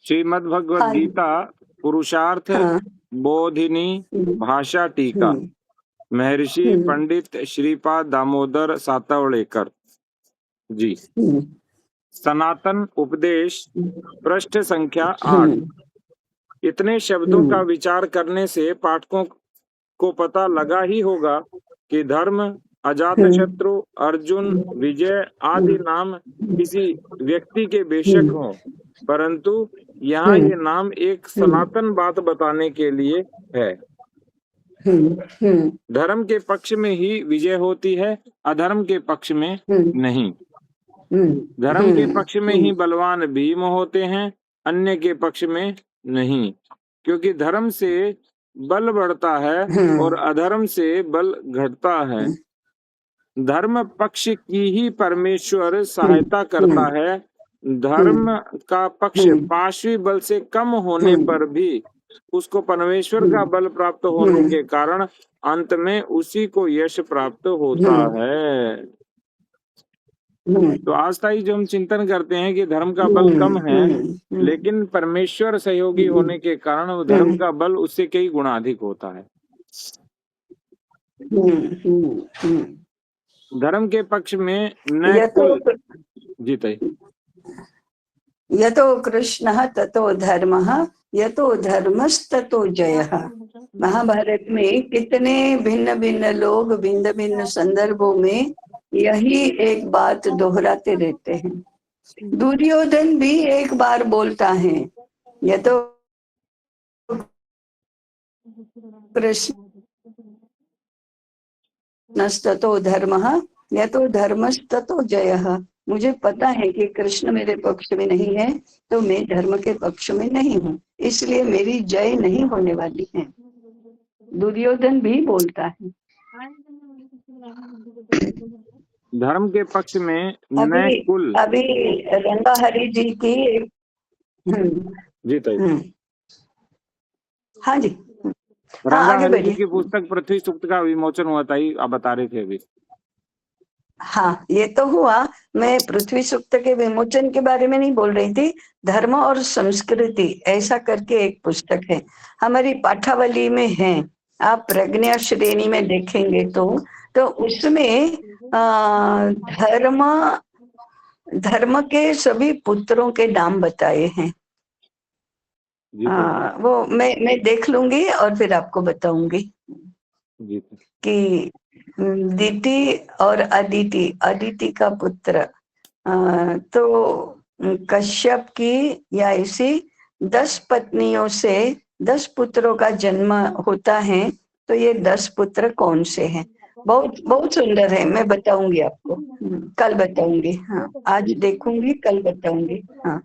श्रीमद् भगवद हाँ गीता पुरुषार्थ हाँ। बोधिनी भाषा टीका, महर्षि पंडित श्रीपाद दामोदर सातवड़ेकर जी। सनातन उपदेश, पृष्ठ संख्या 8। इतने शब्दों का विचार करने से पाठकों को पता लगा ही होगा कि धर्म, अजातशत्रु, अर्जुन, विजय आदि नाम किसी व्यक्ति के बेशक हों, परंतु यहाँ ये नाम एक सनातन बात बताने के लिए है। धर्म के पक्ष में ही विजय होती है, अधर्म के पक्ष में नहीं। धर्म के पक्ष में ही बलवान भीम होते हैं, अन्य के पक्ष में नहीं, क्योंकि धर्म से बल बढ़ता है और अधर्म से बल घटता है। धर्म पक्ष की ही परमेश्वर सहायता करता है। धर्म का पक्ष पार्श्वी बल से कम होने पर भी उसको परमेश्वर का बल प्राप्त होने के कारण अंत में उसी को यश प्राप्त होता है। तो आज तक जो हम चिंतन करते हैं कि धर्म का बल कम है, लेकिन परमेश्वर सहयोगी होने के कारण वो धर्म का बल उससे कई गुना अधिक होता है। धर्म के पक्ष में न कुल जीते, यतो कृष्णः ततो धर्मः, यतो धर्मस्ततो जयः। महाभारत में कितने भिन्न भिन्न लोग भिन्न भिन्न संदर्भों में यही एक बात दोहराते रहते हैं। दुर्योधन भी एक बार बोलता है, यतो कृष्णस्ततो धर्मः, यतो धर्मस्ततो जयः। मुझे पता है कि कृष्ण मेरे पक्ष में नहीं है, तो मैं धर्म के पक्ष में नहीं हूँ, इसलिए मेरी जय नहीं होने वाली है। दुर्योधन भी बोलता है। धर्म के पक्ष में न कुल। अभी रंगा हरि जी की जी ताई, हाँ जी, रंगा हरि जी की पुस्तक पृथ्वी सूक्त का विमोचन हुआ था, आप बता रहे थे अभी। हाँ, ये तो हुआ। मैं पृथ्वी सूक्त के विमोचन के बारे में नहीं बोल रही थी। धर्म और संस्कृति ऐसा करके एक पुस्तक है, हमारी पाठावली में है। आप प्रज्ञा श्रेणी में देखेंगे तो उसमें धर्म के सभी पुत्रों के नाम बताए हैं। वो मैं देख लूंगी और फिर आपको बताऊंगी कि दिति और अदिति, अदिति का पुत्र तो कश्यप की या इसी 10 पत्नियों से 10 पुत्रों का जन्म होता है। तो ये 10 पुत्र कौन से हैं? बहुत बहुत सुंदर है, मैं बताऊंगी आपको, कल बताऊंगी। हाँ, आज देखूंगी, कल बताऊंगी। हाँ,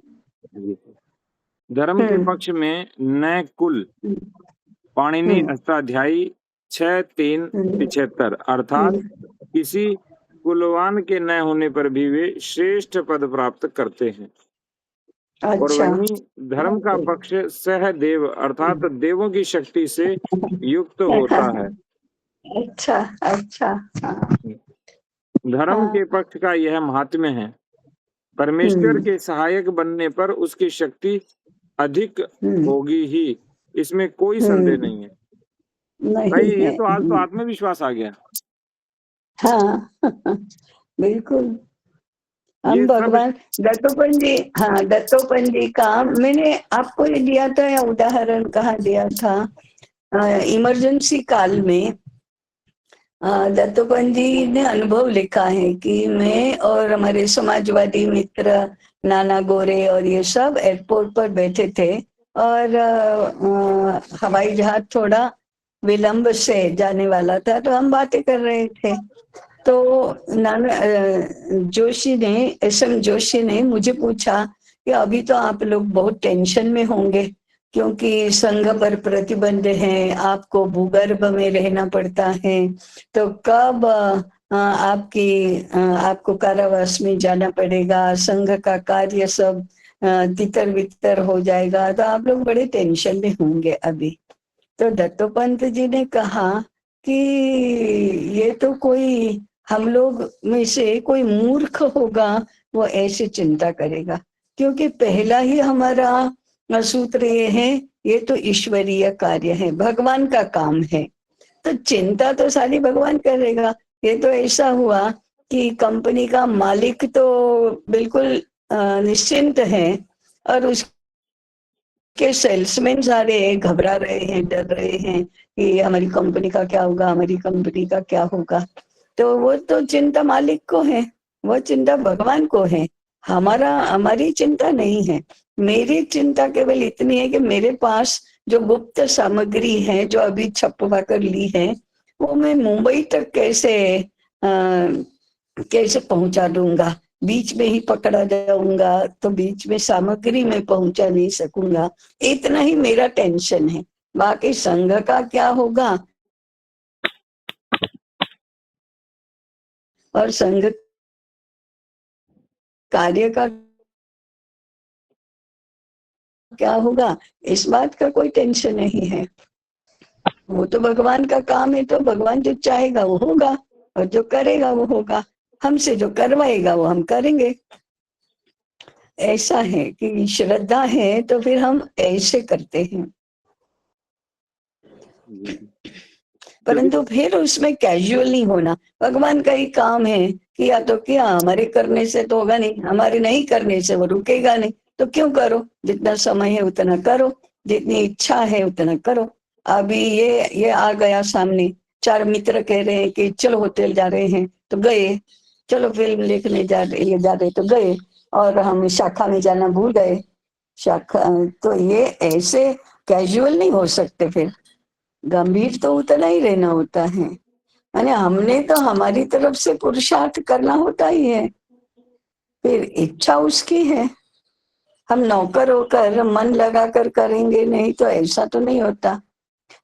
धर्म के पक्ष में न कुल, पाणिनि अष्टाध्यायी 6:3-75, अर्थात किसी कुलवान के न होने पर भी वे श्रेष्ठ पद प्राप्त करते हैं। अच्छा। और वहीं धर्म का पक्ष सहदेव अर्थात देवों की शक्ति से युक्त होता है। अच्छा अच्छा। धर्म के पक्ष का यह महात्म्य है, परमेश्वर के सहायक बनने पर उसकी शक्ति अधिक होगी ही, इसमें कोई संदेह नहीं है। भाई ये तो आज तो आत्मविश्वास आ गया। हाँ बिल्कुल। हम भगवान दत्तोपंत जी, हाँ दत्तोपंत जी का मैंने आपको ये दिया था या उदाहरण कहाँ दिया था, इमरजेंसी काल में दत्तोपंत जी ने अनुभव लिखा है कि मैं और हमारे समाजवादी मित्र नाना गोरे और ये सब एयरपोर्ट पर बैठे थे और हवाई जहाज थोड़ा विलंब से जाने वाला था, तो हम बातें कर रहे थे। तो नाना जोशी ने, एसएम जोशी ने मुझे पूछा कि अभी तो आप लोग बहुत टेंशन में होंगे क्योंकि संघ पर प्रतिबंध है, आपको भूगर्भ में रहना पड़ता है, तो कब आपको कारावास में जाना पड़ेगा, संघ का कार्य सब तितर बितर हो जाएगा, तो आप लोग बड़े टेंशन में होंगे अभी। तो दत्तोपंत जी ने कहा कि ये तो कोई हम लोग में से कोई मूर्ख होगा वो ऐसे चिंता करेगा, क्योंकि पहला ही हमारा सूत्र ये है, ये तो ईश्वरीय कार्य है, भगवान का काम है, तो चिंता तो सारी भगवान करेगा। ये तो ऐसा हुआ कि कंपनी का मालिक तो बिल्कुल निश्चिंत है, और उसके सेल्समैन सारे घबरा रहे हैं, डर रहे हैं कि हमारी कंपनी का क्या होगा, हमारी कंपनी का क्या होगा। तो वो तो चिंता मालिक को है, वो चिंता भगवान को है, हमारी चिंता नहीं है। मेरी चिंता केवल इतनी है कि मेरे पास जो गुप्त सामग्री है, जो अभी छपवा कर ली है, वो मैं मुंबई तक कैसे पहुंचा दूंगा। बीच में ही पकड़ा जाऊंगा तो बीच में सामग्री में पहुंचा नहीं सकूंगा। इतना ही मेरा टेंशन है। बाकी संघ का क्या होगा और संघ कार्य का क्या होगा, इस बात का कोई टेंशन नहीं है। वो तो भगवान का काम है, तो भगवान जो चाहेगा वो होगा, और जो करेगा वो होगा। हमसे जो करवाएगा वो हम करेंगे। ऐसा है कि श्रद्धा है तो फिर हम ऐसे करते हैं, परंतु फिर उसमें कैजुअल नहीं होना। भगवान का ही काम है, किया तो किया, हमारे करने से तो होगा नहीं, हमारे नहीं करने से वो रुकेगा नहीं, तो क्यों करो, जितना समय है उतना करो, जितनी इच्छा है उतना करो। अभी ये आ गया सामने, 4 मित्र कह रहे हैं कि चलो होटल जा रहे हैं, तो गए। चलो फिल्म देखने जा रहे तो गए, और हम शाखा में जाना भूल गए। शाखा तो ये ऐसे कैजुअल नहीं हो सकते, फिर गंभीर तो उतना ही रहना होता है। माने हमने तो हमारी तरफ से पुरुषार्थ करना होता ही है, फिर इच्छा उसकी है। हम नौकर होकर मन लगाकर करेंगे नहीं तो ऐसा तो नहीं होता,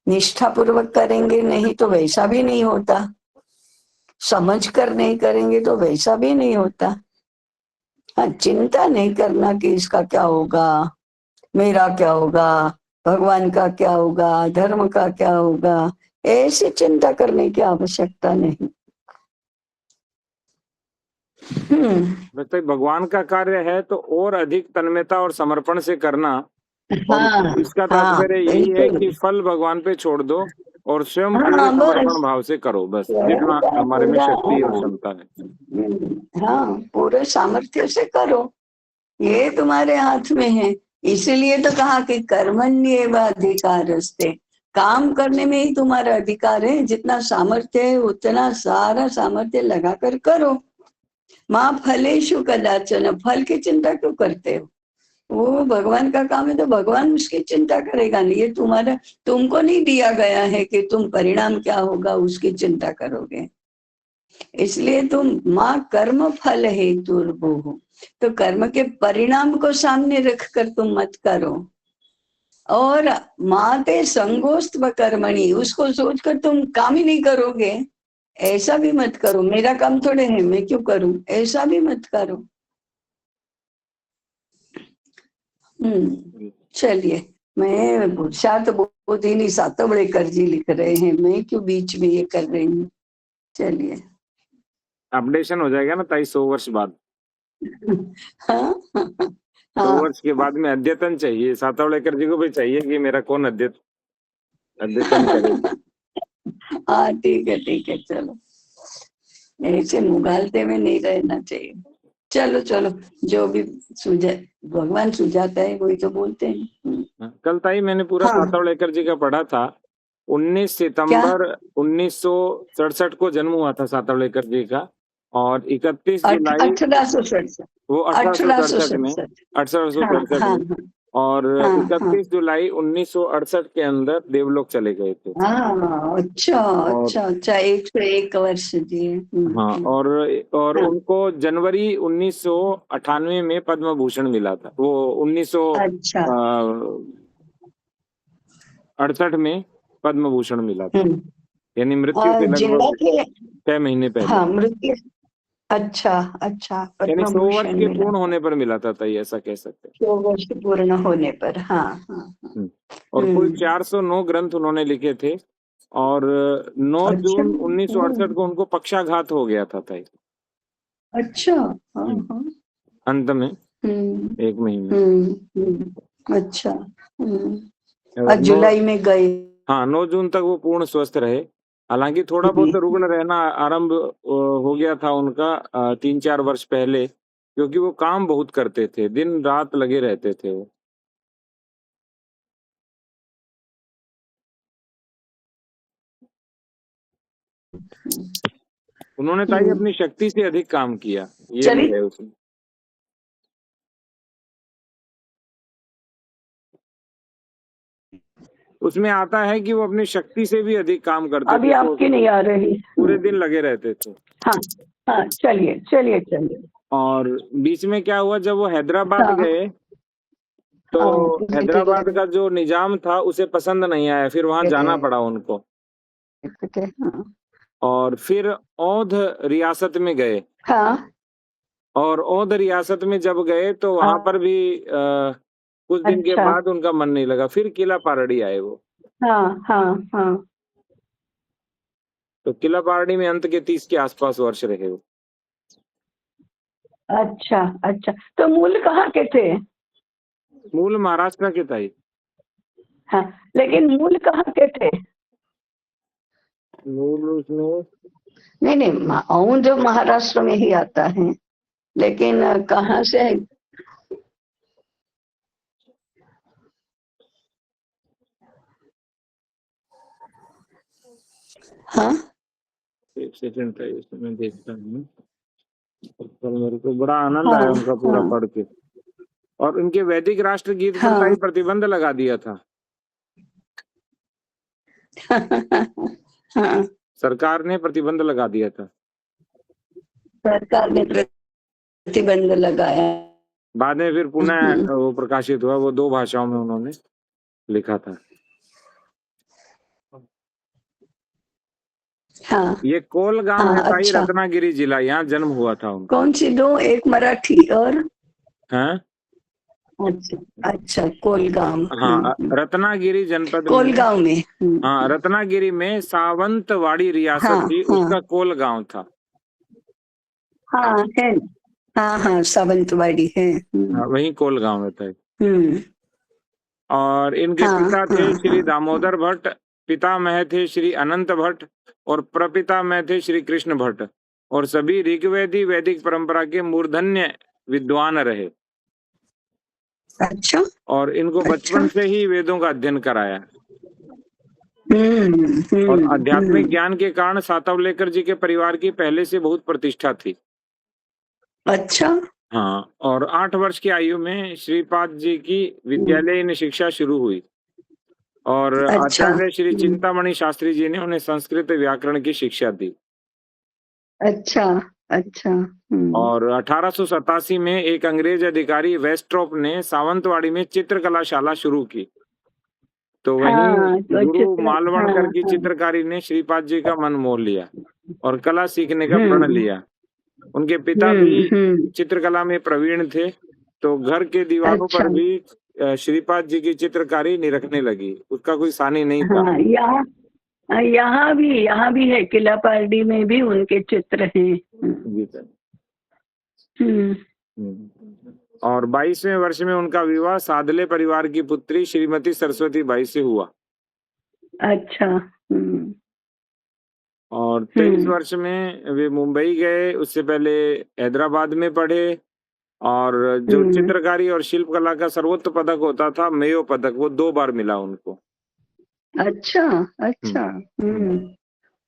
निष्ठा पूर्वक करेंगे नहीं तो वैसा भी नहीं होता, समझ कर नहीं करेंगे तो वैसा भी नहीं होता। हाँ, चिंता नहीं करना कि इसका क्या होगा, मेरा क्या होगा, भगवान का क्या होगा, धर्म का क्या होगा, ऐसी चिंता करने की आवश्यकता नहीं। वैसे भगवान का कार्य है तो और अधिक तन्मयता और समर्पण से करना, और हाँ इसका हाँ तात्पर्य यही है बिल्कुल। कि फल भगवान पे छोड़ दो और स्वयं पूरे हाँ बस, समर्पण भाव से करो, बस स्वयं जितना का हमारे में पूरा, शक्ति और क्षमता है। हाँ पूरे सामर्थ्य से करो, ये तुम्हारे हाथ में है। इसीलिए तो कहा कि कर्मण्येव अधिकारस्ते, काम करने में ही तुम्हारा अधिकार है। जितना सामर्थ्य है उतना सारा सामर्थ्य लगाकर करो। माँ फलेषु कदाचन, फल की चिंता क्यों करते हो, वो भगवान का काम है तो भगवान उसकी चिंता करेगा नहीं। ये तुमको नहीं दिया गया है कि तुम परिणाम क्या होगा उसकी चिंता करोगे। इसलिए तुम माँ कर्म फल हेतु हो, तो कर्म के परिणाम को सामने रखकर तुम मत करो। और माते संगोस्त व कर्मणि, उसको सोचकर तुम काम ही नहीं करोगे, ऐसा भी मत करो। मेरा काम थोड़े है, मैं क्यों करूं, ऐसा भी मत करो। चलिए, मैं पुरुषार्थ बहुत ही नहीं, सातों बड़े कर्जी लिख रहे हैं, मैं क्यों बीच में ये कर रही हूँ। चलिए अपडेशन हो जाएगा ना ताई 100 वर्ष बाद। हाँ 100 हाँ वर्ष के बाद में अद्यतन चाहिए, सातवड़ेकर जी को भी चाहिए कि मेरा कौन अद्यतन करे। हाँ ठीक है चलो, ऐसे मुगालते में नहीं रहना चाहिए। चलो चलो, जो भी सुझा भगवान सुझाता है वही तो बोलते हैं। कल ताई मैंने पूरा हाँ सातवड़ेकर जी का पढ़ा था। 19 क्या, सितंबर 1967 को जन्म हुआ था सातवड़ेकर जी का, और 31 जुलाई 1867, वो 1867 में, 1867। हाँ 1867 हाँ में, और हाँ हाँ 31 जुलाई 1968 के अंदर देवलोक चले गए थे। हाँ, अच्छा और अच्छा अच्छा, 101 वर्ष जी। हाँ, और हाँ उनको जनवरी 1998 में पद्म भूषण मिला था। वो अच्छा 1968 में पद्म भूषण मिला था, हम्म। यानी मृत्यु और के जिंदा लगभग थे, 6 महीने पहले, हाँ मृत्यु, अच्छा अच्छा, यानी पद्म 100 वर्ष भूषण के मिला पूर्ण था होने पर मिला था, ताई ऐसा कह सकते 100 वर्ष पूर्ण होने पर। हाँ हाँ हाँ। हैं। और कुल हम्म। 409 ग्रंथ उन्होंने लिखे थे, और 9 अच्छा जून 1968 को उनको पक्षाघात हो गया था ताई। अच्छा हाँ हम्म, हाँ। अंत में हम्म 1 महीने। हम्म हम्म अच्छा। और आज जुलाई में गए। हाँ, 9 जून तक वो पूर्ण स्वस्थ रहे। हालांकि थोड़ा बहुत रुग्ण रहना आरंभ हो गया था उनका 3-4 वर्ष पहले, क्योंकि वो काम बहुत करते थे, दिन रात लगे रहते थे वो। उन्होंने ताई अपनी शक्ति से अधिक काम किया, ये भी है उसमें। उसमें आता है कि वो अपनी शक्ति से भी अधिक काम करते अभी थे, आपकी नहीं आ रही। पूरे दिन लगे रहते थे। हाँ हाँ, चलिए चलिए चलिए। और बीच में क्या हुआ, जब वो हैदराबाद गए तो हैदराबाद का जो निजाम था उसे पसंद नहीं आया, फिर वहां जाना पड़ा उनको। और फिर औध रियासत में गए। हाँ। और औध रियासत में जब गए तो वहां पर भी कुछ दिन के बाद उनका मन नहीं लगा, फिर किला पारडी आए वो। हाँ हाँ हाँ। तो किला पारडी में अंत के 30 के आसपास वर्ष रहे वो। अच्छा अच्छा, तो मूल कहाँ के थे? मूल महाराष्ट्र के ताई। हाँ, लेकिन मूल कहाँ के थे? मूल उसमें नहीं नहीं, औंध महाराष्ट्र में ही आता है, लेकिन कहाँ से है? हाँ, एक सेकंड था, इसमें मैं देखता हूँ। कल मेरे को बड़ा आनंद आया उनका पूरा पढ़ के। और उनके वैदिक राष्ट्र गीत पर ताई प्रतिबंध लगा दिया था। हाँ, सरकार ने प्रतिबंध लगा दिया था। सरकार ने प्रतिबंध लगाया। बाद में फिर पुनः वो प्रकाशित हुआ, वो 2 भाषाओं में उन्होंने लिखा था। हाँ, ये कोल गांव है ताई, अच्छा। रत्नागिरी जिला, यहाँ जन्म हुआ था उनका। कौन सी 2? एक मराठी और? हाँ अच्छा अच्छा, कोलगांव। हाँ, रत्नागिरी जनपद कोलगांव में। हाँ, रत्नागिरी में सावंतवाड़ी रियासत थी, उसका कोल गांव था। हाँ है। हाँ हाँ, सावंतवाड़ी है। हाँ, वही कोल गांव है ताई। और इनके हाँ, पिता थे हाँ, श्री दामोदर भट्ट, पितामह थे श्री अनंत भट्ट, और प्रपितामह थे श्री कृष्ण भट्ट, और सभी ऋग्वेदी वैदिक परंपरा के मूर्धन्य विद्वान रहे। अच्छा। और इनको बचपन से ही वेदों का अध्ययन कराया। हम्म। और आध्यात्मिक ज्ञान के कारण सातवलेकर जी के परिवार की पहले से बहुत प्रतिष्ठा थी। अच्छा। हाँ, और 8 वर्ष की आयु में श्रीपाद जी की विद्यालयीन शिक्षा शुरू हुई। और अच्छा। आचार्य श्री चिंतामणि शास्त्री जी ने उन्हें संस्कृत व्याकरण की शिक्षा दी। अच्छा अच्छा। और 1887 में एक अंग्रेज अधिकारी वेस्ट्रोप ने सावंतवाड़ी में चित्रकला शाला शुरू की। तो वहीं गुरु मालवणकर की चित्रकारी ने श्रीपाद जी का मन मोह लिया और कला सीखने का प्रण लिया। उनके पिता भी चित्रकला में प्रवीण थे, तो घर के दीवारों पर भी श्रीपाद जी की चित्रकारी निरखने लगी, उसका कोई सानी नहीं था। यहाँ भी है, किला पारडी में भी उनके चित्र हैं। और 22वें वर्ष में उनका विवाह सादले परिवार की पुत्री श्रीमती सरस्वती बाई से हुआ। अच्छा। और 23 वर्ष में वे मुंबई गए, उससे पहले हैदराबाद में पढ़े। और जो चित्रकारी और शिल्पकला का सर्वोच्च पदक होता था, मेयो पदक, वो 2 बार मिला उनको। अच्छा अच्छा।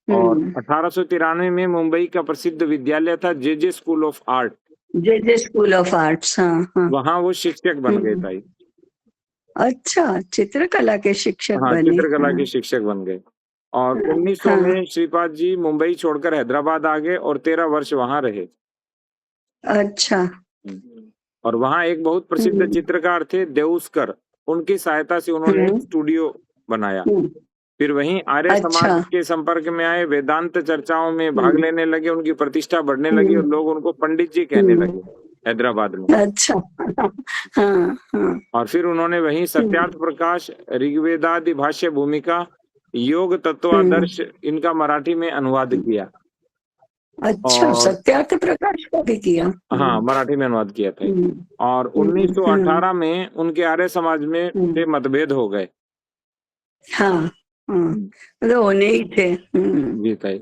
और 1893 में मुंबई का प्रसिद्ध विद्यालय था J school of art, J school of arts. हाँ, वहां वो शिक्षक बन गए ताई। अच्छा, चित्रकला के शिक्षक हाँ, बने। चित्रकला के शिक्षक बन गए। और 1900 में श्रीपाद जी मुंबई छोड़कर हैदराबाद आ गए और 13 वर्ष वहां रहे। अच्छा। और वहां एक बहुत प्रसिद्ध चित्रकार थे देउस्कर, उनकी सहायता से उन्होंने एक स्टूडियो बनाया। फिर वहीं आर्य समाज के संपर्क में आए, वेदांत चर्चाओं में भाग लेने लगे, उनकी प्रतिष्ठा बढ़ने लगी और लोग उनको पंडित जी कहने लगे हैदराबाद में। अच्छा। हाँ। और फिर उन्होंने वहीं सत्यार्थ प्रकाश, ऋग्वेदादि भाष्य भूमिका, योग तत्वादर्श, इनका मराठी में अनुवाद किया। अच्छा, और सत्यार्थ प्रकाश का भी किया। हाँ, मराठी में अनुवाद किया था। और 1918 में उनके आर्य समाज में से मतभेद हो गए। हाँ, तो होने ही थे। जी ताई।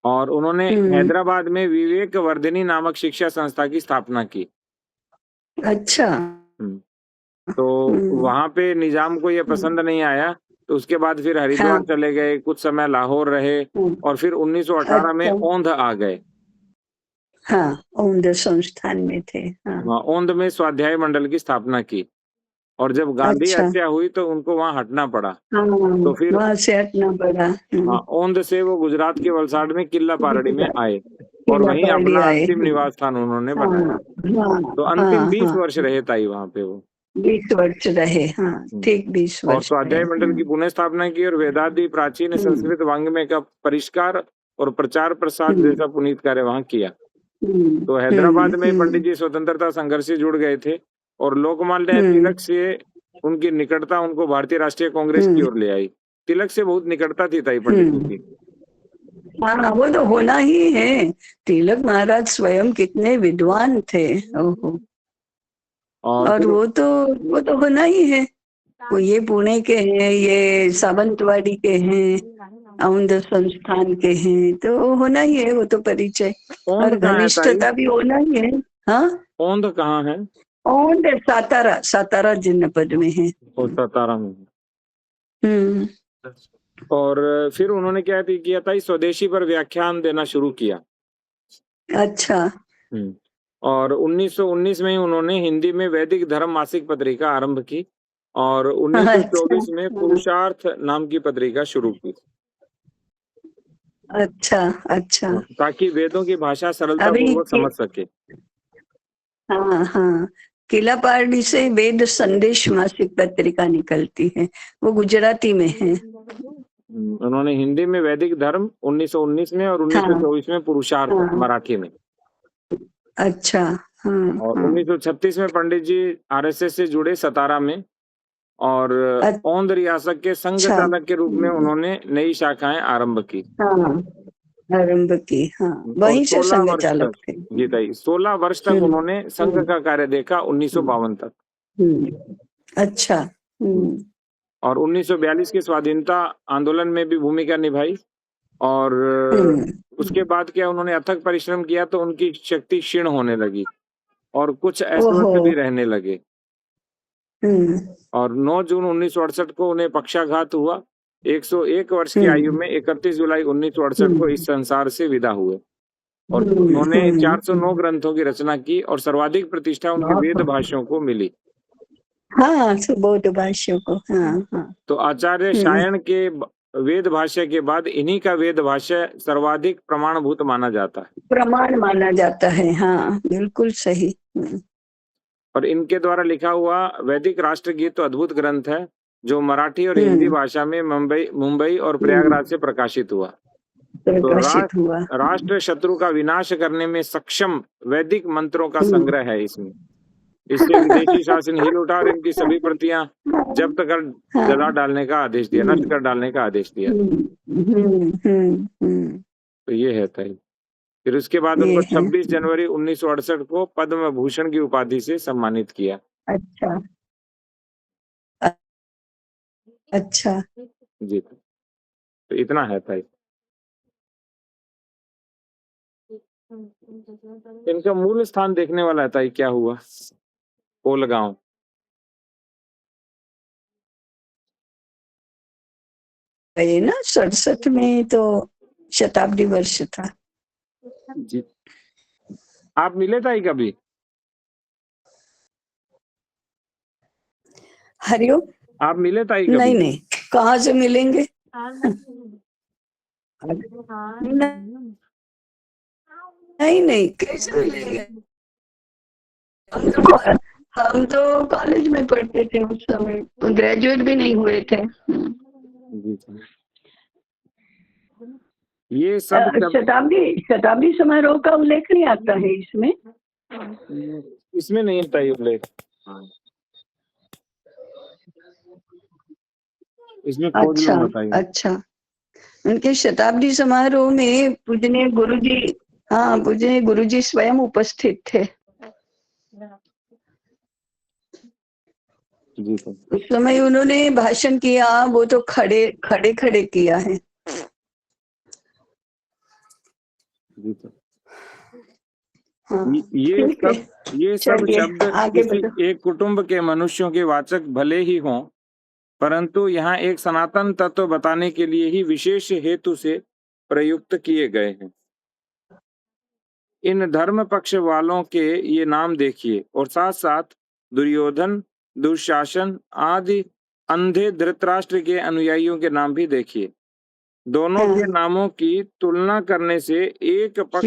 और उन्होंने हैदराबाद में विवेक वर्धिनी नामक शिक्षा संस्था की स्थापना की। अच्छा। तो वहां पे निजाम को ये पसंद नहीं आया, तो उसके बाद फिर हरिद्वार हाँ, चले गए, कुछ समय लाहौर रहे और फिर 1918 में अच्छा, औंध आ गए। हाँ, औंध संस्थान में थे। हाँ, वहाँ औंध में स्वाध्याय मंडल की स्थापना की। और जब गांधी अच्छा, हत्या हुई तो उनको वहां हटना पड़ा। हाँ, तो फिर वहां से हटना पड़ा। औंध से वो गुजरात के वलसाड में किला पारडी में आए और किला वहीं पारडी अपना आए। अंतिम निवास स्थान उन्होंने हाँ, बनाया। हाँ, तो अंतिम हाँ, 20 हाँ, वर्ष रहे ताई वहां पे वो। 20 वर्ष रहे। हाँ, हम्म। ठीक 20 और वर्ष स्वाध्याय रहे। मंडल की पुनः स्थापना की और वेदादि प्राचीन संस्कृत वाङ्मय का परिष्कार और प्रचार प्रसार जैसा पुनीत कार्य वहां किया। तो हैदराबाद में पंडित जी स्वतंत्रता संघर्ष से जुड़ गए थे और लोकमान्य तिलक से उनकी निकटता उनको भारतीय राष्ट्रीय कांग्रेस की ओर ले आई। तिलक से बहुत निकटता थी ताई पंडित जी की। हाँ, वो तो होना ही है। तिलक महाराज स्वयं कितने विद्वान थे। ओहो। और वो तो होना ही है। वो ये पुणे के हैं, ये सावंतवाड़ी के हैं, औंध संस्थान के हैं, तो होना ही है वो तो परिचय। औंध और कहाँ है ताई? घनिष्ठता भी होना ही है। हाँ, औंध कहाँ है? औंध सातारा, सातारा जनपद में है। वो सातारा में। हम्म। और फिर उन्होंने क्या किया था, इस स्वदेशी पर व्याख्यान देना शुरू किया। अच्छा। और 1919 में ही उन्होंने हिंदी में वैदिक धर्म मासिक पत्रिका आरंभ की और 1924 में पुरुषार्थ नाम की पत्रिका शुरू की। अच्छा, अच्छा। ताकि वेदों की भाषा सरलता अभी पूर्वक समझ सके। हाँ, हाँ, किला पारडी से वेद संदेश मासिक पत्रिका निकलती है, वो गुजराती में है। उन्होंने हिंदी में वैदिक धर्म 1919 में और 1924 में पुरुषार्थ मराठी में। अच्छा। हाँ, और 1936 में पंडित जी आरएसएस से जुड़े सतारा में और औंध रियासत के संघ चालक के रूप में उन्होंने नई शाखाएं आरंभ की। आरंभ की। हाँ, और वहीं से 16 संघ वर्ष चालक तक, थे। जी ताई, 16 वर्ष तक उन्होंने संघ का कार्य देखा 1952 तक। अच्छा। और 1942 के स्वाधीनता आंदोलन में भी भूमिका निभाई। और उसके बाद क्या उन्होंने अथक परिश्रम किया तो उनकी शक्ति क्षीण होने लगी और कुछ अस्वस्थ भी रहने लगे। और 9 जून 1968 को उन्हें पक्षाघात हुआ। 101 वर्ष की आयु में 31 जुलाई 1968 को इस संसार से विदा हुए। और उन्होंने 409 ग्रंथों की रचना की और सर्वाधिक प्रतिष्ठा उनके वेद भाष्यों को मिली। हाँ, सुबोध भाष्यों को। हाँ, हाँ। तो आचार्य शायण के वेद भाष्य के बाद इन्हीं का वेद भाष्य सर्वाधिक प्रमाणभूत माना जाता है। प्रमाण माना जाता है। हाँ, बिल्कुल सही। और इनके द्वारा लिखा हुआ वैदिक राष्ट्रगीत तो अद्भुत ग्रंथ है जो मराठी और हिंदी भाषा में मुंबई और प्रयागराज से प्रकाशित हुआ। तो राष्ट्र शत्रु का विनाश करने में सक्षम वैदिक मंत्रों का संग्रह है इसमें। इससे विदेशी शासन हिल उठा और इनकी सभी प्रतियां जब्त कर जला डालने का आदेश दिया, नष्ट कर डालने का आदेश दिया। तो ये है ताई। फिर उसके बाद उनको 26 जनवरी 1968 को पद्म भूषण की उपाधि से सम्मानित किया। अच्छा, अच्छा। जी, तो इतना है ताई। इनका मूल स्थान देखने वाला है ताई, क्या हुआ कोलगांव। ये ना 67 में तो शताब्दी वर्ष था। जी, आप मिले ताई कभी? हरिओम। आप मिले ताई कभी? नहीं, नहीं, कहाँ से मिलेंगे? नहीं, नहीं, कैसे मिलेंगे? हम तो कॉलेज में पढ़ते थे उस समय, ग्रेजुएट भी नहीं हुए थे। ये सब शताब्दी समारोह का उल्लेख नहीं आता है इसमें। इसमें नहीं आता ये उल्लेख। इसमें खोज लो बताइए। अच्छा। उनके शताब्दी समारोह में पूजनीय गुरुजी हाँ, मुझे गुरुजी स्वयं उपस्थित थे। जी सर। उस समय उन्होंने भाषण किया, वो तो खड़े खड़े खड़े किया है। जी सर। हाँ, ये ठीक है, सब ये सब चलिए शब्द आगे किसी बढ़ो। एक कुटुंब के मनुष्यों के वाचक भले ही हों, परंतु यहाँ एक सनातन तत्व बताने के लिए ही विशेष हेतु से प्रयुक्त किए गए हैं। इन धर्म पक्ष वालों के ये नाम देखिए और साथ साथ दुर्योधन, दुशासन आदि अंधे धृतराष्ट्र के अनुयायियों के नाम भी देखिए। दोनों के हाँ, नामों की तुलना करने से एक पक्ष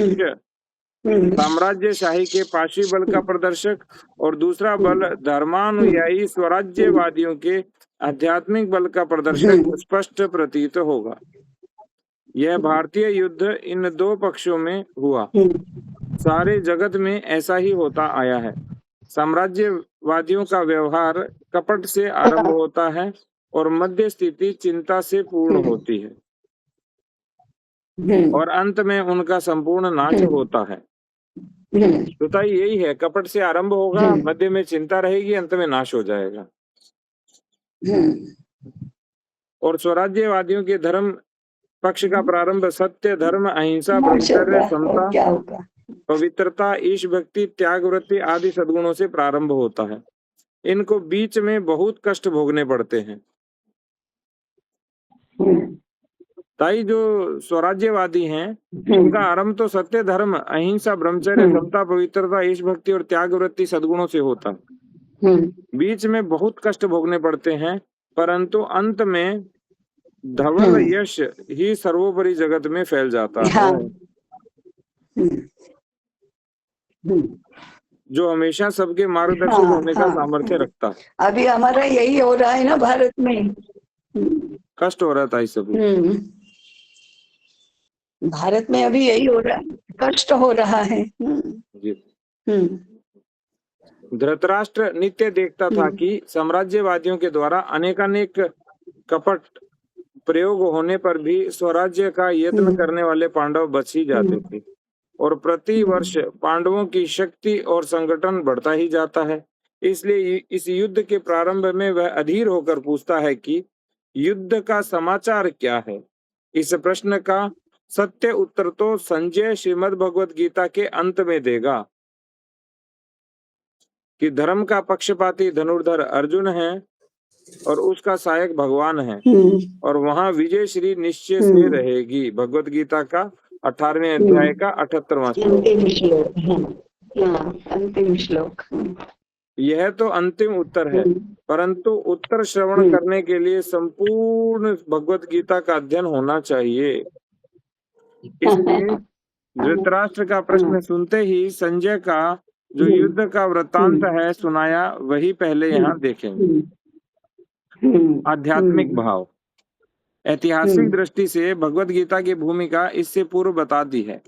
हम्म, साम्राज्यशाही के पाशवी बल का प्रदर्शक और दूसरा बल हम्म, धर्मानुयायी स्वराज्यवादियों के आध्यात्मिक बल का प्रदर्शक हम्म, स्पष्ट प्रतीत होगा। यह भारतीय युद्ध इन दो पक्षों में हुआ। सारे जगत में ऐसा ही होता आया है। साम्राज्यवादियों का व्यवहार कपट से आरंभ होता है और मध्य स्थिति चिंता से पूर्ण होती है और अंत में उनका संपूर्ण नाश होता है। तो यही है, कपट से आरंभ होगा, मध्य में चिंता रहेगी, अंत में नाश हो जाएगा। और स्वराज्यवादियों के धर्म पक्ष का प्रारंभ सत्य, धर्म, अहिंसा, नाश ब्रह्मचर्य, होगा और समता, क्या होगा। पवित्रता, ईश भक्ति, त्याग वृत्ति आदि सद्गुणों से प्रारंभ होता है। इनको बीच में बहुत कष्ट भोगने पड़ते हैं। ताई जो स्वराज्यवादी हैं, उनका आरंभ तो सत्य, धर्म, अहिंसा, ब्रह्मचर्य, समता, पवित्रता, ईश भक्ति और त्याग वृत्ति सद्गुणों से होता है। बीच में बहुत कष्ट भोगने पड़ते हैं, परंतु अंत में धवल यश ही सर्वोपरि जगत में फैल जाता है, जो हमेशा सबके मार्गदर्शक होने का सामर्थ्य रखता है। अभी हमारा यही हो रहा है ना भारत में। कष्ट हो रहा था इस सभी। भारत में अभी यही हो रहा है, कष्ट हो रहा है। जी। धृतराष्ट्र नित्य देखता था कि साम्राज्यवादियों के द्वारा अनेकानेक कपट प्रयोग होने पर भी स्वराज्य का यत्न करने वाले पांडव बच ही जाते थे और प्रति वर्ष पांडवों की शक्ति और संगठन बढ़ता ही जाता है। इसलिए इस युद्ध के प्रारंभ में वह अधीर होकर पूछता है कि युद्ध का समाचार क्या है। इस प्रश्न का सत्य उत्तर तो संजय श्रीमद् भगवत गीता के अंत में देगा कि धर्म का पक्षपाती धनुर्धर अर्जुन है और उसका सहायक भगवान है और वहां विजय श्री निश्चय से रहेगी। भगवत गीता का 18वें अध्याय का 78वां अंतिम श्लोक। यह तो अंतिम उत्तर है, परंतु उत्तर श्रवण करने के लिए संपूर्ण भगवत गीता का अध्ययन होना चाहिए। इसलिए धृतराष्ट्र का प्रश्न सुनते ही संजय का जो युद्ध का वृत्तांत है सुनाया, वही पहले यहाँ देखेंगे। आध्यात्मिक भाव। ऐतिहासिक दृष्टि से भगवत गीता की भूमिका इससे पूर्व बता दी है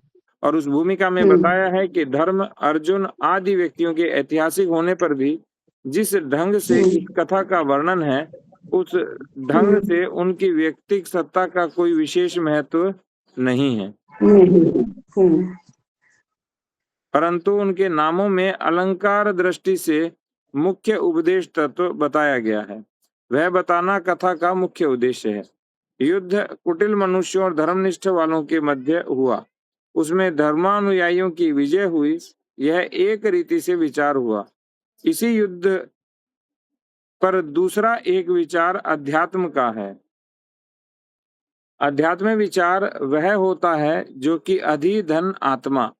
और उस भूमिका में बताया है कि धर्म, अर्जुन आदि व्यक्तियों के ऐतिहासिक होने पर भी जिस ढंग से इस कथा का वर्णन है, उस ढंग से उनकी व्यक्तिगत सत्ता का कोई विशेष महत्व नहीं है, परंतु उनके नामों में अलंकार दृष्टि से मुख्य उपदेश तत्व बताया गया है। वह बताना कथा का मुख्य उद्देश्य है। युद्ध कुटिल मनुष्यों और धर्मनिष्ठ वालों के मध्य हुआ, उसमें धर्मानुयायियों की विजय हुई, यह एक रीति से विचार हुआ। इसी युद्ध पर दूसरा एक विचार अध्यात्म का है। अध्यात्म विचार वह होता है जो कि अधिधन आत्मा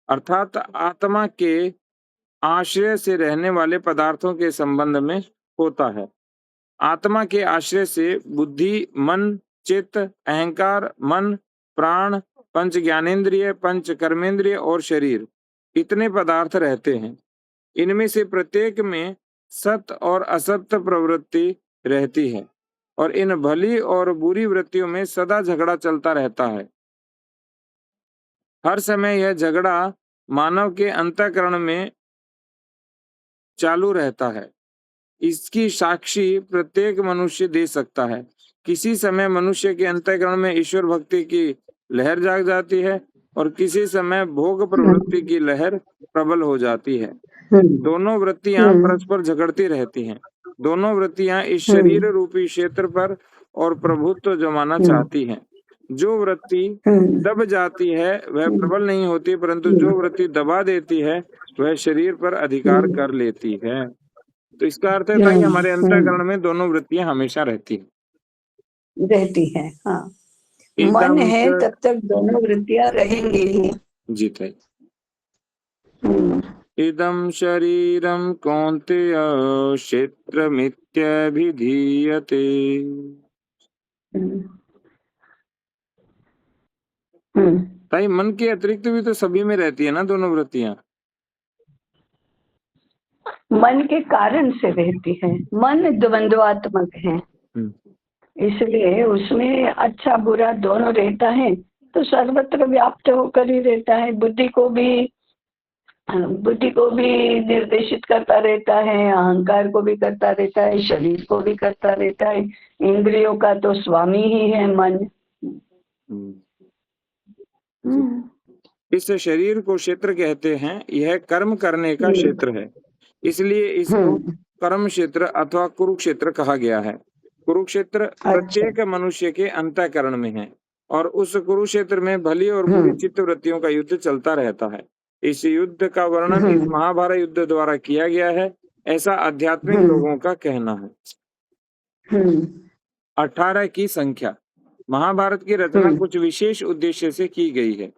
अर्थात आत्मा के आश्रय से रहने वाले पदार्थों के संबंध में होता है। आत्मा के आश्रय से बुद्धि, मन, चित्त, अहंकार, मन, प्राण, पंच ज्ञानेन्द्रिय, पंच कर्मेंद्रिय और शरीर, इतने पदार्थ रहते हैं। इनमें से प्रत्येक में सत्य और असत्य प्रवृत्ति रहती है और इन भली और बुरी वृत्तियों में सदा झगड़ा चलता रहता है। हर समय यह झगड़ा मानव के अंतःकरण में चालू रहता है। इसकी साक्षी प्रत्येक मनुष्य दे सकता है। किसी समय मनुष्य के अंतःकरण में ईश्वर भक्ति की लहर जाग जाती है और किसी समय भोग प्रवृत्ति की लहर प्रबल हो जाती है। दोनों वृत्तियां परस्पर झगड़ती रहती हैं। दोनों वृत्तियां इस शरीर रूपी क्षेत्र पर और प्रभुत्व जमाना चाहती हैं। जो वृत्ति दब जाती है वह प्रबल नहीं होती, परंतु जो वृत्ति दबा देती है वह शरीर पर अधिकार कर लेती है। तो इसका अर्थ है कि हमारे अंतःकरण में दोनों वृत्तियां हमेशा रहती हैं। हाँ, मन एकदम है तब तक दोनों वृत्तियां रहेंगी ही। जी ताई। इदं शरीरं कौन्तेय क्षेत्रमित्यभिधीयते। ताई मन के अतिरिक्त भी तो सभी में रहती है ना दोनों वृत्तियां। मन के कारण से रहती है। मन द्वंद्वात्मक है, इसलिए उसमें अच्छा बुरा दोनों रहता है, तो सर्वत्र व्याप्त होकर ही रहता है। बुद्धि को भी निर्देशित करता रहता है, अहंकार को भी करता रहता है, शरीर को भी करता रहता है। इंद्रियों का तो स्वामी ही है मन। इस शरीर को क्षेत्र कहते हैं। यह कर्म करने का क्षेत्र है, इसलिए इसको कर्म क्षेत्र अथवा कुरुक्षेत्र कहा गया है। कुरुक्षेत्र प्रत्येक मनुष्य के अंतःकरण में है और उस कुरुक्षेत्र में भली और बुरी चित्त वृत्तियों का युद्ध चलता रहता है। इस युद्ध का वर्णन इस महाभारत युद्ध द्वारा किया गया है, ऐसा आध्यात्मिक लोगों का कहना है। 18 की संख्या। महाभारत की रचना कुछ विशेष उद्देश्य से की गई है।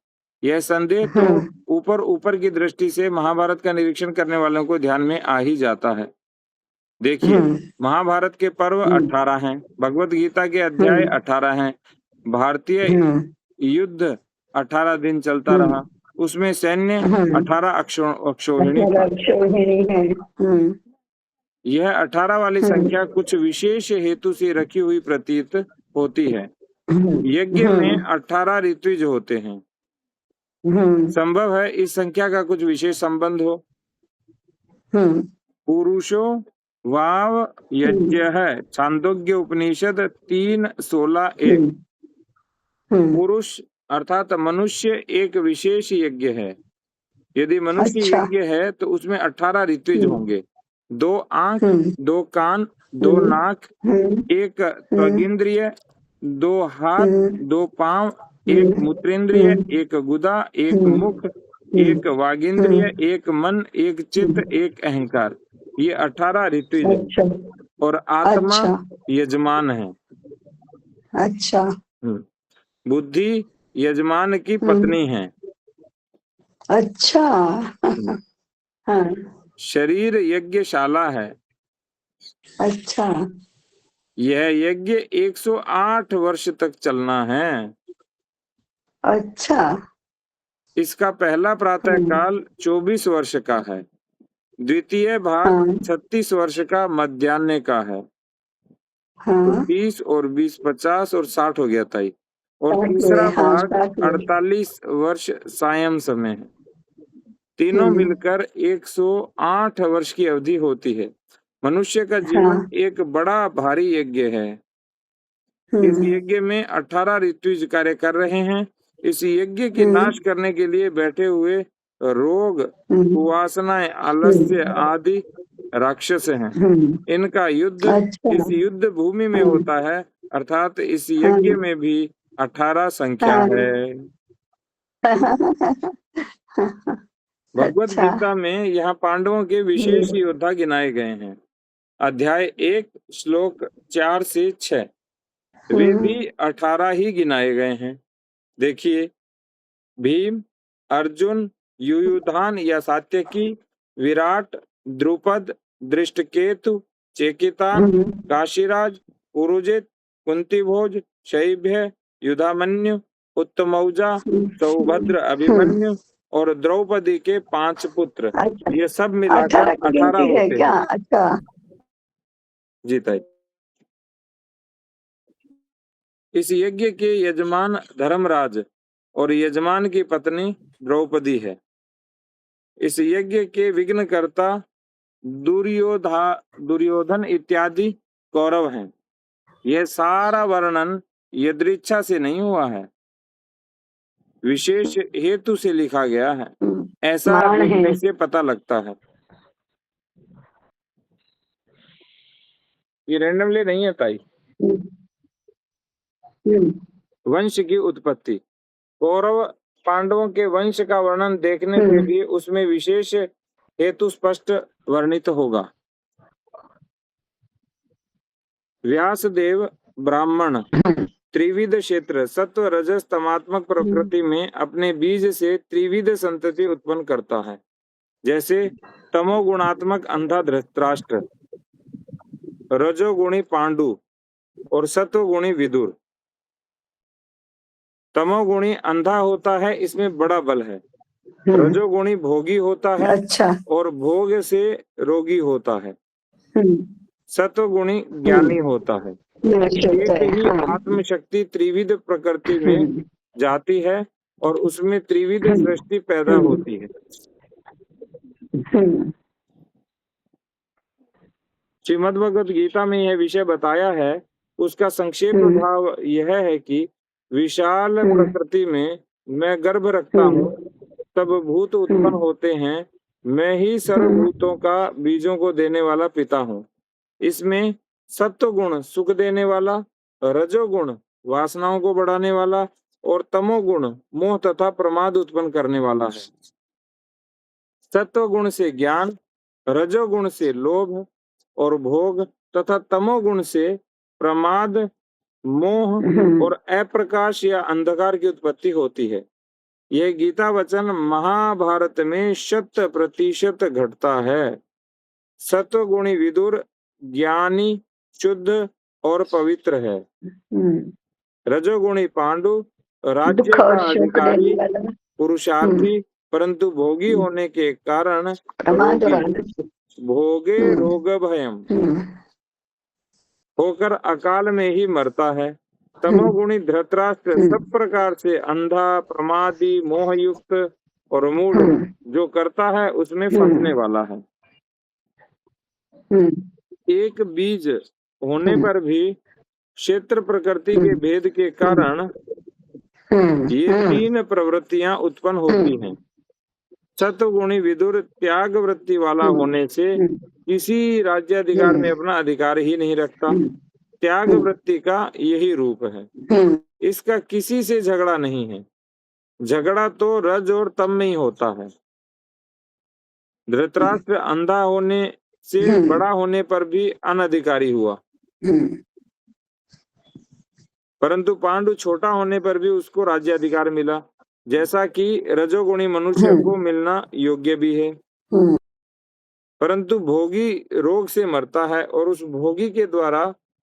यह संदेह तो ऊपर की दृष्टि से महाभारत का निरीक्षण करने वालों को ध्यान में आ ही जाता है। देखिए, महाभारत के पर्व 18 हैं, भगवत गीता के अध्याय 18 हैं, भारतीय युद्ध 18 दिन चलता रहा, उसमें सैन्य 18 अक्षौहिणी था। यह 18 वाली संख्या कुछ विशेष हेतु से रखी हुई प्रतीत होती है। यज्ञ में 18 ऋत्विज होते हैं। संभव है इस संख्या का कुछ विशेष संबंध हो। पुरुषो वाव यज्ञ है, छांदोग्य उपनिषद 3:16-1। पुरुष अर्थात मनुष्य एक विशेष यज्ञ है। यदि मनुष्य यज्ञ है तो उसमें 18 ऋत्विज होंगे। 2 आंख, 2 कान, 2 नाक, 1 त्वगिंद्रिय, 2 हाथ, 2 पांव, 1 मूत्रेंद्रिय, 1 गुदा, 1 मुख, 1 वागिंद्रिय, 1 मन, 1 चित्त, 1 अहंकार। ये 18 ऋत्विज है और आत्मा यजमान है। अच्छा। बुद्धि यजमान की पत्नी है। अच्छा। हाँ। शरीर यज्ञशाला है। अच्छा। यह यज्ञ 108 वर्ष तक चलना है। अच्छा। इसका पहला प्रातः काल 24 वर्ष का है, द्वितीय भाग 36 वर्ष का मध्याह्न का है। तो 20 और 20 50 और 60 हो गया था। और तीसरा भाग 48 वर्ष सायं समय है। तीनों मिलकर 108 वर्ष की अवधि होती है। मनुष्य का जीवन एक बड़ा भारी यज्ञ है। इस यज्ञ में 18 ऋत्विज कार्य कर रहे हैं। इस यज्ञ के नाश करने के लिए बैठे हुए रोग, कुवासनाएं, आलस्य आदि राक्षस हैं। इनका युद्ध इस युद्ध भूमि में होता है, अर्थात इस यज्ञ में भी 18 संख्या है। भगवत गीता में यहाँ पांडवों के विशेष योद्धा गिनाए गए हैं। अध्याय 1 श्लोक 4 से 6 वे भी 18 ही गिनाए गए हैं। देखिए, भीम, अर्जुन, युयुधान या सात्यकी, विराट, द्रुपद, दृष्टकेतु, चेकिता, काशीराज, पुरुजित, कुंतीभोज, शैब्य, युधामन्यु, उत्तमौजा, सौभद्र, अभिमन्यु और द्रौपदी के 5 पुत्र। ये सब मिलाकर 18 होते हैं। अच्छा जी ताई। इस यज्ञ के यजमान धर्मराज और यजमान की पत्नी द्रौपदी है। इस यज्ञ के विघ्नकर्ता दुर्योधन इत्यादि कौरव हैं। यह सारा वर्णन यदृच्छा से नहीं हुआ है। विशेष हेतु से लिखा गया है, ऐसा मान है। लिखने से पता लगता है। ये रैंडमली नहीं है ताई। वंश की उत्पत्ति, कौरव पांडवों के वंश का वर्णन देखने से भी उसमें विशेष हेतु स्पष्ट वर्णित होगा। व्यासदेव ब्राह्मण त्रिविध क्षेत्र सत्व रजस तमात्मक प्रकृति में अपने बीज से त्रिविध संतति उत्पन्न करता है। जैसे तमोगुणात्मक अंधा धृतराष्ट्र, रजोगुणी पांडु और सत्वगुणी विदुर। तमोगुणी अंधा होता है, इसमें बड़ा बल है। रजोगुणी भोगी होता है, अच्छा, और भोग से रोगी होता है। सत्वगुणी ज्ञानी होता है। एक ही आत्मशक्ति त्रिविध प्रकृति में जाती है और उसमें त्रिविध सृष्टि पैदा होती है। श्रीमद्भगवत गीता में यह विषय बताया है। उसका संक्षेप भाव यह है कि विशाल प्रकृति में मैं गर्भ रखता हूँ, तब भूत उत्पन्न होते हैं। मैं ही सर्वभूतों का बीजों को देने वाला पिता हूँ। इसमें सत्वगुण सुख देने वाला, रजोगुण वासनाओं को बढ़ाने वाला और तमोगुण मोह तथा प्रमाद उत्पन्न करने वाला है। सत्वगुण से ज्ञान, रजोगुण से लोभ और भोग तथा तमोगुण से प्रमाद, मोह और अप्रकाश या अंधकार की उत्पत्ति होती है। यह गीता वचन महाभारत में 100% घटता है। सत्वगुणी विदुर ज्ञानी, शुद्ध और पवित्र है। रजोगुणी पांडु राज्य का अधिकारी, पुरुषार्थी, परंतु भोगी होने के कारण भोगे रोग भयम होकर अकाल में ही मरता है। तमोगुणी धृतराष्ट्र सब प्रकार से अंधा, प्रमादी, मोहयुक्त और मूढ़ जो करता है उसमें फंसने वाला है। एक बीज होने पर भी क्षेत्र प्रकृति के भेद के कारण ये 3 प्रवृत्तियां उत्पन्न होती हैं। सत्वगुणी विदुर त्याग वृत्ति वाला होने से किसी राज्याधिकार में अपना अधिकार ही नहीं रखता। त्याग वृत्ति का यही रूप है। इसका किसी से झगड़ा नहीं है। झगड़ा तो रज और तम में ही होता है। धृतराष्ट्र अंधा होने से बड़ा होने पर भी अनधिकारी हुआ, परंतु पांडु छोटा होने पर भी उसको राज्याधिकार मिला, जैसा कि रजोगुणी मनुष्य को मिलना योग्य भी है। परंतु भोगी रोग से मरता है और उस भोगी के द्वारा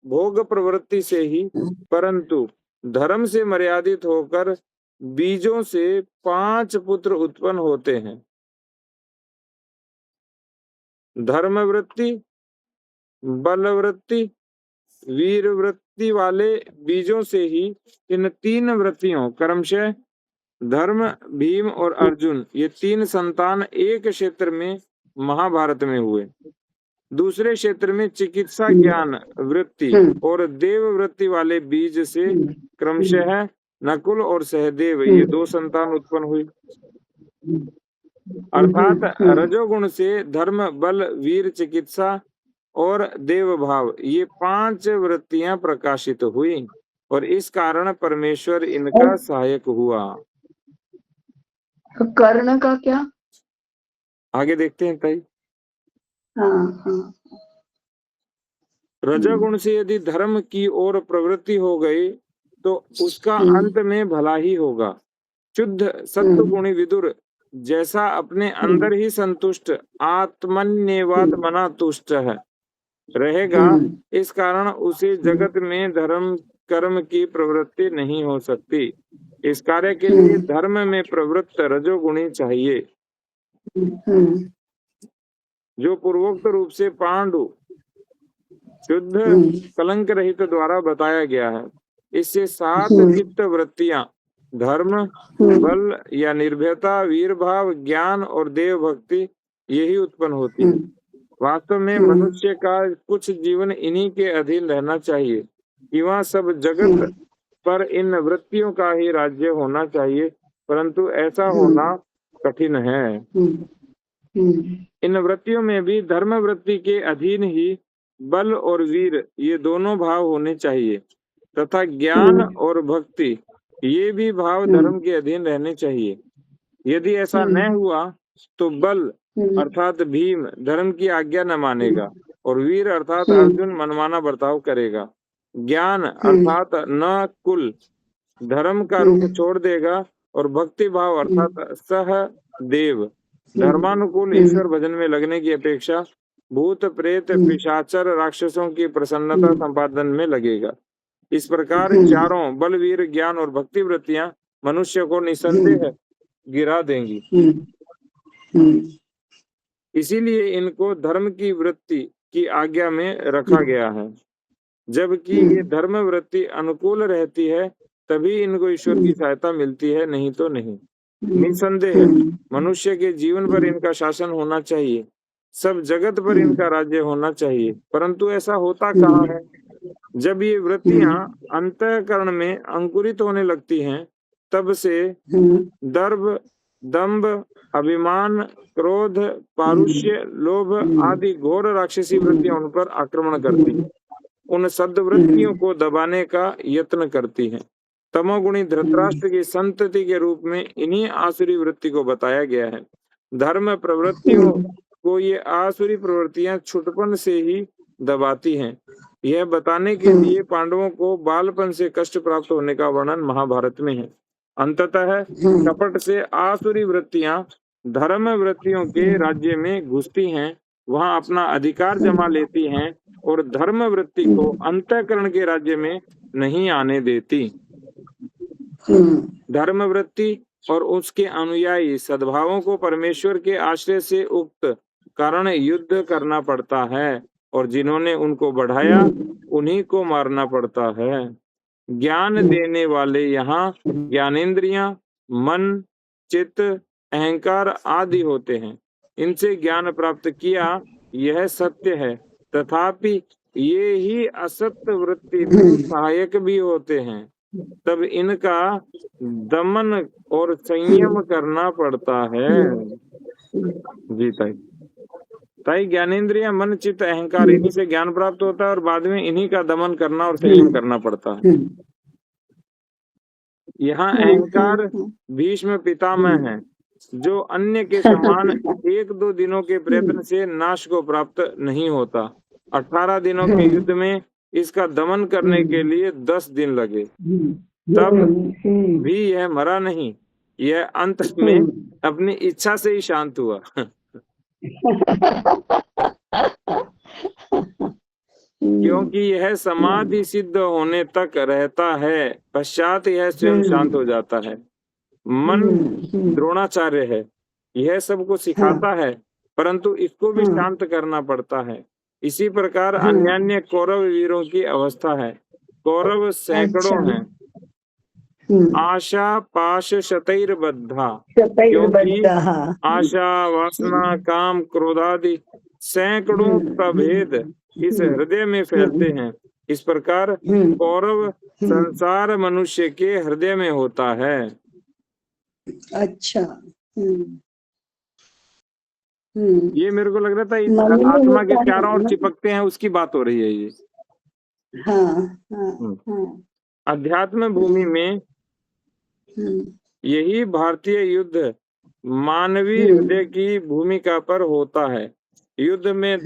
भोग प्रवृत्ति से ही, परंतु धर्म से मर्यादित होकर बीजों से 5 पुत्र उत्पन्न होते हैं। धर्म वृत्ति, बल वृत्ति, वीर वृत्ति वाले बीजों से ही इन 3 वृत्तियों क्रमशः धर्म, भीम और अर्जुन, ये 3 संतान एक क्षेत्र में महाभारत में हुए। दूसरे क्षेत्र में चिकित्सा ज्ञान वृत्ति और देव वृत्ति वाले बीज से क्रमशः नकुल और सहदेव, ये 2 संतान उत्पन्न हुई। अर्थात रजोगुण से धर्म, बल, वीर, चिकित्सा और देव भाव, ये 5 वृत्तियां प्रकाशित हुई और इस कारण परमेश्वर इनका सहायक हुआ। कर्ण का क्या? आगे देखते हैं ताई। हाँ। रजोगुण से यदि धर्म की ओर प्रवृत्ति हो गई तो उसका अंत में भला ही होगा। शुद्ध सत्वगुणी विदुर जैसा अपने अंदर ही संतुष्ट आत्मन्येवात्मना तुष्ट है रहेगा, इस कारण उसे जगत में धर्म कर्म की प्रवृत्ति नहीं हो सकती। इस कार्य के लिए धर्म में प्रवृत्त रजोगुणी चाहिए, जो पूर्वोक्त रूप से पांडु शुद्ध कलंक रहित द्वारा बताया गया है। इससे 7 चित्त वृत्तियां धर्म, बल या निर्भयता, वीर भाव, ज्ञान और देव भक्ति यही उत्पन्न होती है। वास्तव में मनुष्य का कुछ जीवन इन्हीं के अधीन रहना चाहिए कि वह सब जगत पर इन वृत्तियों का ही राज्य होना चाहिए। परंतु ऐसा होना कठिन है। इन वृत्तियों में भी धर्म वृत्ति के अधीन ही बल और वीर ये दोनों भाव होने चाहिए, तथा ज्ञान और भक्ति ये भी भाव धर्म के अधीन रहने चाहिए। यदि ऐसा न हुआ तो बल अर्थात भीम धर्म की आज्ञा न मानेगा और वीर अर्थात अर्जुन मनमाना बर्ताव करेगा। ज्ञान अर्थात न कुल धर्म का रूप छोड़ देगा और भक्ति भाव अर्थात सहदेव धर्मानुकूल ईश्वर भजन में लगने की अपेक्षा भूत प्रेत पिशाचर राक्षसों की प्रसन्नता संपादन में लगेगा। इस प्रकार चारों बल वीर ज्ञान और भक्ति वृत्तियां मनुष्य को निसंदेह गिरा देंगी। इसीलिए इनको धर्म की वृत्ति की आज्ञा में रखा गया है। जबकि ये धर्म वृत्ति अनुकूल रहती है तभी इनको ईश्वर की सहायता मिलती है, नहीं तो नहीं। निसंदेह मनुष्य के जीवन पर इनका शासन होना चाहिए, सब जगत पर इनका राज्य होना चाहिए, परंतु ऐसा होता कहाँ है। जब ये वृत्तियां अंतःकरण में अंकुरित होने लगती हैं तब से दर्भ दंभ अभिमान क्रोध पारुष्य लोभ आदि घोर राक्षसी वृत्तियां उन पर आक्रमण करती हैं, उन सद्वृत्तियों को दबाने का यत्न करती हैं। तमोगुणी धृतराष्ट्र की संतति के रूप में इन्हीं आसुरी वृत्ति को बताया गया है। धर्म प्रवृत्तियों को ये आसुरी प्रवृत्तियां छुटपन से ही दबाती हैं। यह बताने के लिए पांडवों को बालपन से कष्ट प्राप्त होने का वर्णन महाभारत में है। अंततः कपट से आसुरी वृत्तियां धर्म वृत्तियों के राज्य में घुसती हैं, वहां अपना अधिकार जमा लेती हैं और धर्म वृत्ति को अंतःकरण के राज्य में नहीं आने देती। धर्म वृत्ति और उसके अनुयायी सद्भावों को परमेश्वर के आश्रय से उक्त कारण युद्ध करना पड़ता है और जिन्होंने उनको बढ़ाया उन्हीं को मारना पड़ता है। ज्ञान देने वाले यहाँ ज्ञानेंद्रियां मन चित्त अहंकार आदि होते हैं। इनसे ज्ञान प्राप्त किया यह सत्य है, तथापि ये ही असत्य वृत्ति में सहायक भी होते हैं। तब इनका दमन और संयम करना पड़ता है। जी ताई ज्ञानेंद्रिय मन चित्त अहंकार इन्हीं से ज्ञान प्राप्त होता है और बाद में इन्हीं का दमन करना और संयम करना पड़ता है। यहाँ अहंकार भीष्म पितामह है, जो अन्य के समान 1-2 दिनों के प्रयत्न से नाश को प्राप्त नहीं होता। 18 दिनों के युद्ध में इसका दमन करने के लिए 10 दिन लगे, तब भी यह मरा नहीं। यह अंत में अपनी इच्छा से ही शांत हुआ। क्योंकि यह समाधि सिद्ध होने तक रहता है, पश्चात यह स्वयं शांत हो जाता है। मन द्रोणाचार्य है, यह सबको सिखाता है, परंतु इसको भी शांत करना पड़ता है। इसी प्रकार अन्य कौरव वीरों की अवस्था है। कौरव सैकड़ों हैं, आशा पाश शतैर्बद्धा, क्योंकि आशा वासना काम क्रोधादि सैकड़ों प्रभेद इस हृदय में फैलते हैं। इस प्रकार कौरव संसार मनुष्य के हृदय में होता है। अच्छा। ये मेरे को लग रहा था इस आत्मा के चारों ओर चिपकते हैं, उसकी बात हो रही है ये। अध्यात्म भूमि में यही भारतीय युद्ध मानवीय हृदय की भूमिका पर होता है। युद्ध में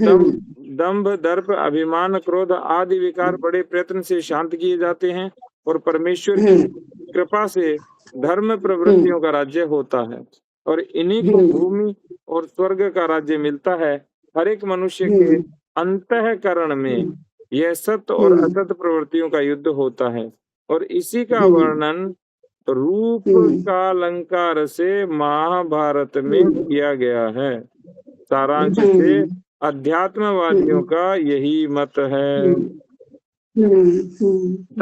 दंभ दर्प अभिमान क्रोध आदि विकार बड़े प्रयत्न से शांत किए जाते हैं और परमेश्वर की कृपा से धर्म प्रवृत्तियों का राज्य होता है और इन्हीं को भूमि और स्वर्ग का राज्य मिलता है। हर एक मनुष्य के अंतःकरण में यह सत्य और असत्य प्रवृत्तियों का युद्ध होता है और इसी का वर्णन रूप का अलंकार से महाभारत में किया गया है। सारांश से अध्यात्मवादियों का यही मत है।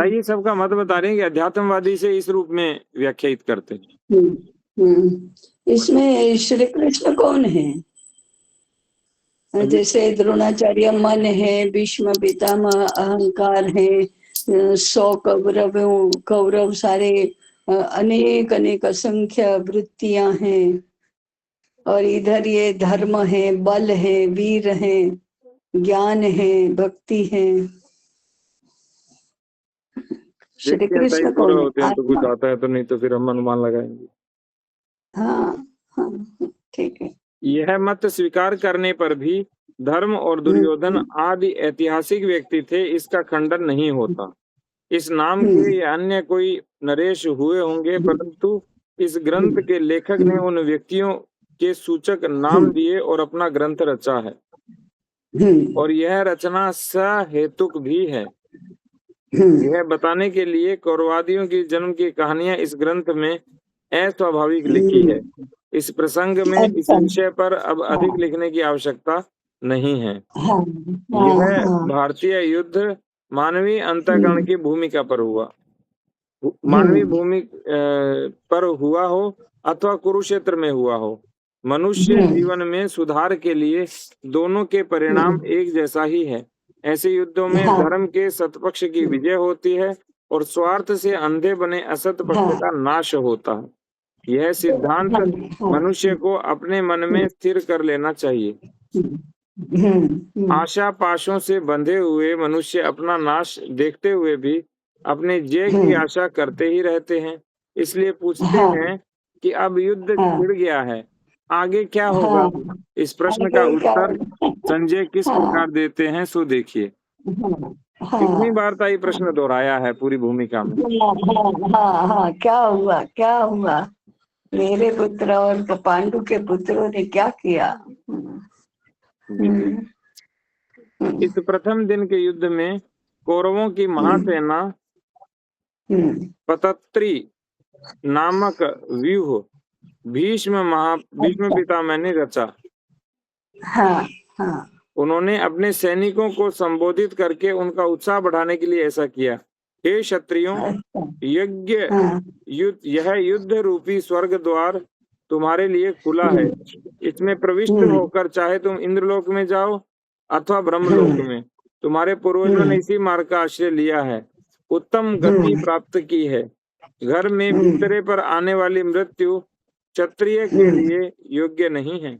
ये सबका मत बता रहे हैं कि अध्यात्मवादी से इस रूप में व्याख्यायित करते हैं। इसमें श्री कृष्ण कौन है? जैसे द्रोणाचार्य मन है, भीष्म पितामह अहंकार है, 100 कौरव सारे अनेक अनेक असंख्य वृत्तियां हैं, और इधर ये धर्म है, बल है, वीर है, ज्ञान है, भक्ति है। श्री देखते हैं ताई, कृष्ण पूरा कौन है? होते हैं तो कुछ आत्मा। आता है, तो नहीं तो फिर हम अनुमान लगाएंगे। हाँ हाँ, ठीक है। यह मत स्वीकार करने पर भी धर्म और दुर्योधन आदि ऐतिहासिक व्यक्ति थे, इसका खंडन नहीं होता। इस नाम के या अन्य कोई नरेश हुए होंगे, परंतु इस ग्रंथ के लेखक ने उन व्यक्तियों के सूचक नाम दिए और अपना ग्रंथ रचा है, और यह रचना सहेतुक भी है। यह बताने के लिए कौरवादियों की जन्म की कहानियां इस ग्रंथ में अस्वाभाविक लिखी है। इस प्रसंग में इस अच्छा। विषय पर अब अधिक हाँ लिखने की आवश्यकता नहीं है। हाँ हाँ यह हाँ। भारतीय युद्ध मानवीय अंतःकरण की भूमिका पर हुआ, मानवीय भूमि पर हुआ हो अथवा कुरुक्षेत्र में हुआ हो, मनुष्य जीवन में सुधार के लिए दोनों के परिणाम एक जैसा ही है। ऐसे युद्धों में हाँ धर्म के सत्पक्ष की विजय होती है और स्वार्थ से अंधे बने असत पक्ष हाँ का नाश होता है। यह सिद्धांत मनुष्य को अपने मन में स्थिर कर लेना चाहिए। आशा पाशों से बंधे हुए मनुष्य अपना नाश देखते हुए भी अपने जय की आशा करते ही रहते हैं, इसलिए पूछते हैं कि अब युद्ध छिड़ गया है, आगे क्या होगा। इस प्रश्न का उत्तर संजय किस प्रकार देते हैं, सो देखिए। कितनी बार ताई प्रश्न दोहराया है पूरी भूमिका में। हाँ, क्या हुआ, क्या हुआ, मेरे पुत्र और पांडु के पुत्रों ने क्या किया। इस प्रथम दिन के युद्ध में कौरवों की महासेना पतत्री नामक व्यूह भीष्म पितामह ने रचा। हाँ हाँ। उन्होंने अपने सैनिकों को संबोधित करके उनका उत्साह बढ़ाने के लिए ऐसा किया। हे क्षत्रियों, यह युद्ध रूपी स्वर्ग द्वार तुम्हारे लिए खुला है। इसमें प्रविष्ट होकर चाहे तुम इंद्रलोक में जाओ अथवा ब्रह्मलोक में, तुम्हारे पूर्वजों ने इसी मार्ग का आश्रय लिया है, उत्तम गति प्राप्त की है। घर में भीतरे पर आने वाली मृत्यु क्षत्रिय के लिए योग्य नहीं है।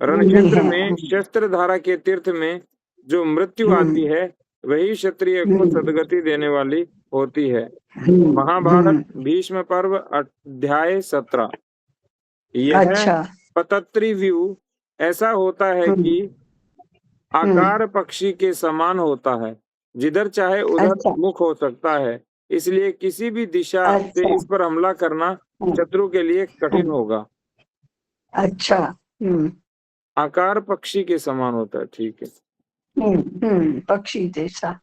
रणक्षेत्र में शस्त्र धारा के तीर्थ में जो मृत्यु आती है, वही क्षत्रिय को सदगति देने वाली होती है। महाभारत भीष्म पर्व अध्याय 17। यह अच्छा। पतत्री व्यू ऐसा होता है कि आकार पक्षी के समान होता है, जिधर चाहे उधर मुख हो सकता है, इसलिए किसी भी दिशा से इस पर हमला करना शत्रु के लिए कठिन होगा। अच्छा। आकार पक्षी के समान होता है, ठीक है। पक्षी जैसा।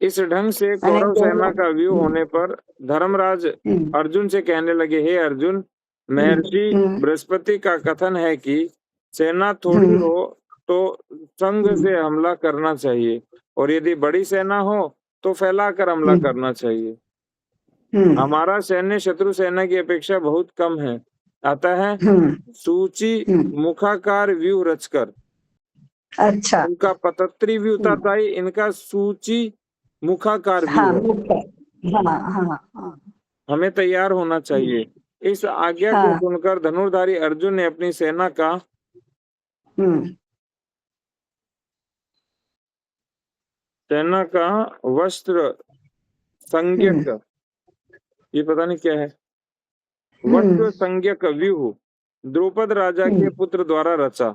इस ढंग से कौरव सेना का व्यू होने पर धर्मराज अर्जुन से कहने लगे, हे अर्जुन, महर्षि बृहस्पति का कथन है कि सेना थोड़ी हो तो संघ से हमला करना चाहिए, और यदि बड़ी सेना हो तो फैलाकर हमला करना चाहिए। हमारा सैन्य शत्रु सेना की अपेक्षा बहुत कम है, अतः सूची मुखाकार व्यूह रचकर, अच्छा, उनका पतत्री व्यूह था, इनका सूची मुखाकार व्यूह है। हाँ। हमें तैयार होना चाहिए। इस आज्ञा को सुनकर धनुर्धारी अर्जुन ने अपनी सेना का वस्त्र संज्ञक, ये पता नहीं क्या है, वस्त्र संज्ञक व्यूह द्रुपद राजा के पुत्र द्वारा रचा।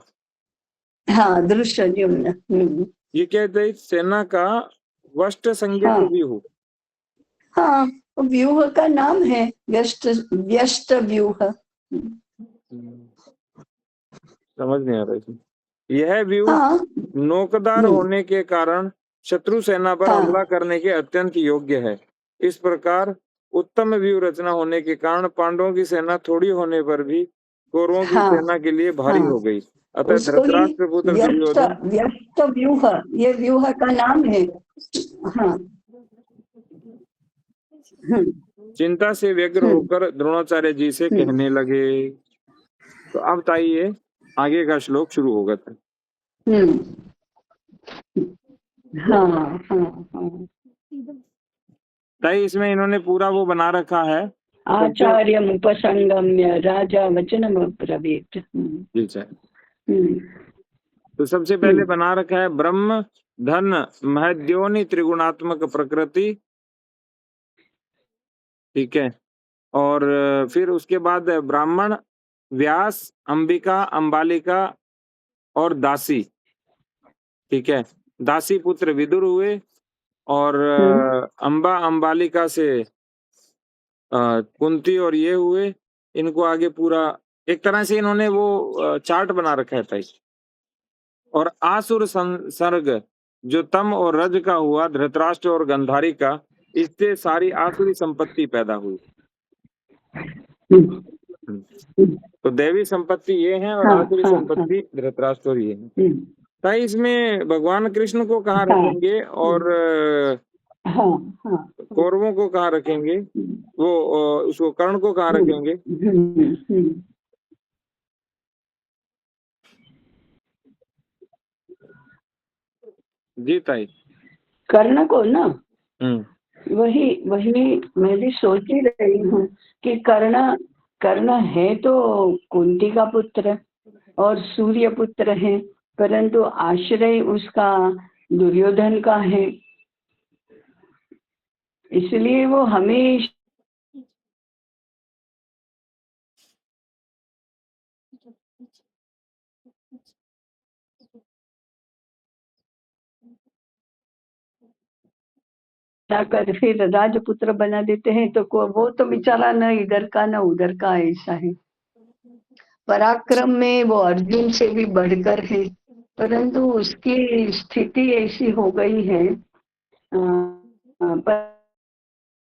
हाँ, धृष्टद्युम्न। ये कहते हैं सेना का वस्त्र संज्ञक व्यूह। हाँ, व्यूह का नाम है व्यस्त व्यूह। समझ नहीं आ रहा है। यह व्यूह नोकदार होने के कारण शत्रु सेना पर हमला करने के अत्यंत योग्य है। इस प्रकार उत्तम व्यूह रचना होने के कारण पांडवों की सेना थोड़ी होने पर भी कौरवों की सेना के लिए भारी हो गई। अतः धृतराष्ट्र पुत्र दुर्योधन, व्यस्त व्यूह, ये व्यूह का नाम है। हाँ। चिंता से व्यग्र होकर द्रोणाचार्य जी से कहने लगे। तो अब ताइए आगे का श्लोक शुरू होगा। ताई इसमें इन्होंने पूरा वो बना रखा है आचार्यम उपसंगम्य राजा वचनम अब्रवीत। जी सर। तो सबसे पहले बना रखा है ब्रह्म धन महद्योनि त्रिगुणात्मक प्रकृति, ठीक है। और फिर उसके बाद ब्राह्मण, व्यास, अंबिका, अंबालिका और दासी, ठीक है। दासी पुत्र विदुर हुए और अंबा अंबालिका से कुंती और ये हुए। इनको आगे पूरा एक तरह से इन्होंने वो चार्ट बना रखा है भाई। और आसुर संसर्ग जो तम और रज का हुआ, धृतराष्ट्र और गंधारी का, इससे सारी आसुरी संपत्ति पैदा हुई। तो दैवी संपत्ति ये है और आसुरी संपत्ति धृतराष्ट्र और ये है। भाई इसमें भगवान कृष्ण को कहाँ रखेंगे और कौरवों को कहाँ रखेंगे, वो उसको कर्ण को कहाँ रखेंगे? जी ताई। कर्ण को ना, वही मैं भी सोच ही रही हूँ कि कर्ण है तो कुंती का पुत्र और सूर्य पुत्र है, परंतु आश्रय उसका दुर्योधन का है, इसलिए वो हमेशा कर फिर राजपुत्र बना देते हैं। तो वो तो बेचारा न इधर का न उधर का, ऐसा है। पराक्रम में वो अर्जुन से भी बढ़कर है, परंतु उसकी स्थिति ऐसी हो गई है,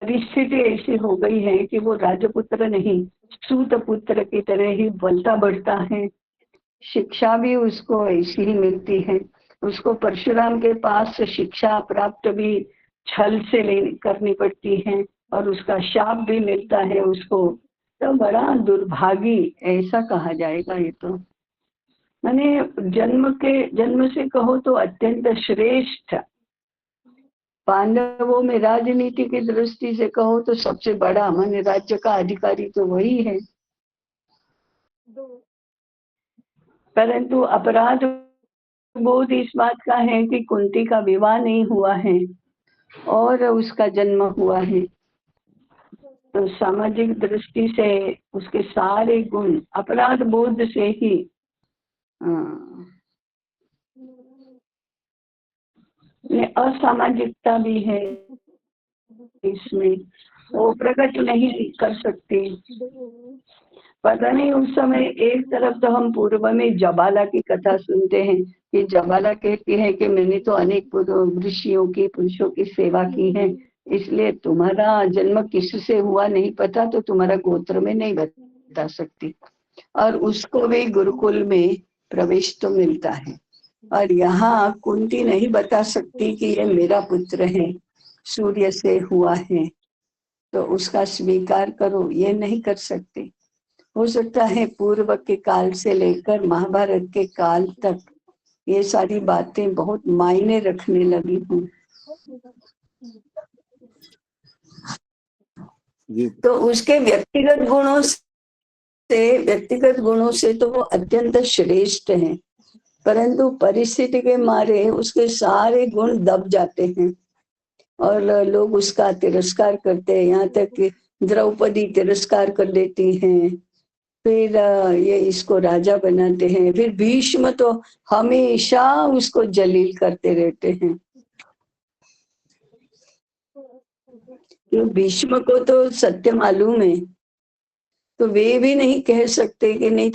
परिस्थिति ऐसी हो गई है कि वो राजपुत्र नहीं, सूत पुत्र की तरह ही बलता बढ़ता है। शिक्षा भी उसको ऐसी ही मिलती है। उसको परशुराम के पास शिक्षा प्राप्त भी छल से करनी पड़ती है और उसका शाप भी मिलता है उसको। तो बड़ा दुर्भागी ऐसा कहा जाएगा। ये तो माने जन्म से कहो तो अत्यंत श्रेष्ठ, पांडवों में राजनीति की दृष्टि से कहो तो सबसे बड़ा माने राज्य का अधिकारी तो वही है, परंतु अपराध बोध इस बात का है कि कुंती का विवाह नहीं हुआ है और उसका जन्म हुआ है। तो सामाजिक दृष्टि से उसके सारे गुण अपराध बोध से ही असामाजिकता भी है इसमें, वो प्रकट नहीं कर सकती। पता नहीं उस समय एक तरफ तो हम पूर्व में जबाला की कथा सुनते हैं कि जबाला कहती है कि मैंने तो अनेक ऋषियों की पुरुषों की सेवा की है, इसलिए तुम्हारा जन्म किससे हुआ नहीं पता तो तुम्हारा गोत्र में नहीं बता सकती, और उसको भी गुरुकुल में प्रवेश तो मिलता है। और यहाँ कुंती नहीं बता सकती कि ये मेरा पुत्र है, सूर्य से हुआ है तो उसका स्वीकार करो, ये नहीं कर सकते। हो सकता है पूर्व के काल से लेकर महाभारत के काल तक ये सारी बातें बहुत मायने रखने लगी हूँ। तो उसके व्यक्तिगत गुणों से तो वो अत्यंत श्रेष्ठ हैं, परंतु परिस्थिति के मारे उसके सारे गुण दब जाते हैं और लोग उसका तिरस्कार करते हैं। यहाँ तक कि द्रौपदी तिरस्कार कर देती हैं, फिर ये इसको राजा बनाते हैं, फिर भीष्म तो हमेशा उसको जलील करते रहते हैं। तो भीष्म को तो सत्य मालूम है, तो वे भी नहीं कह सकते कि नहीं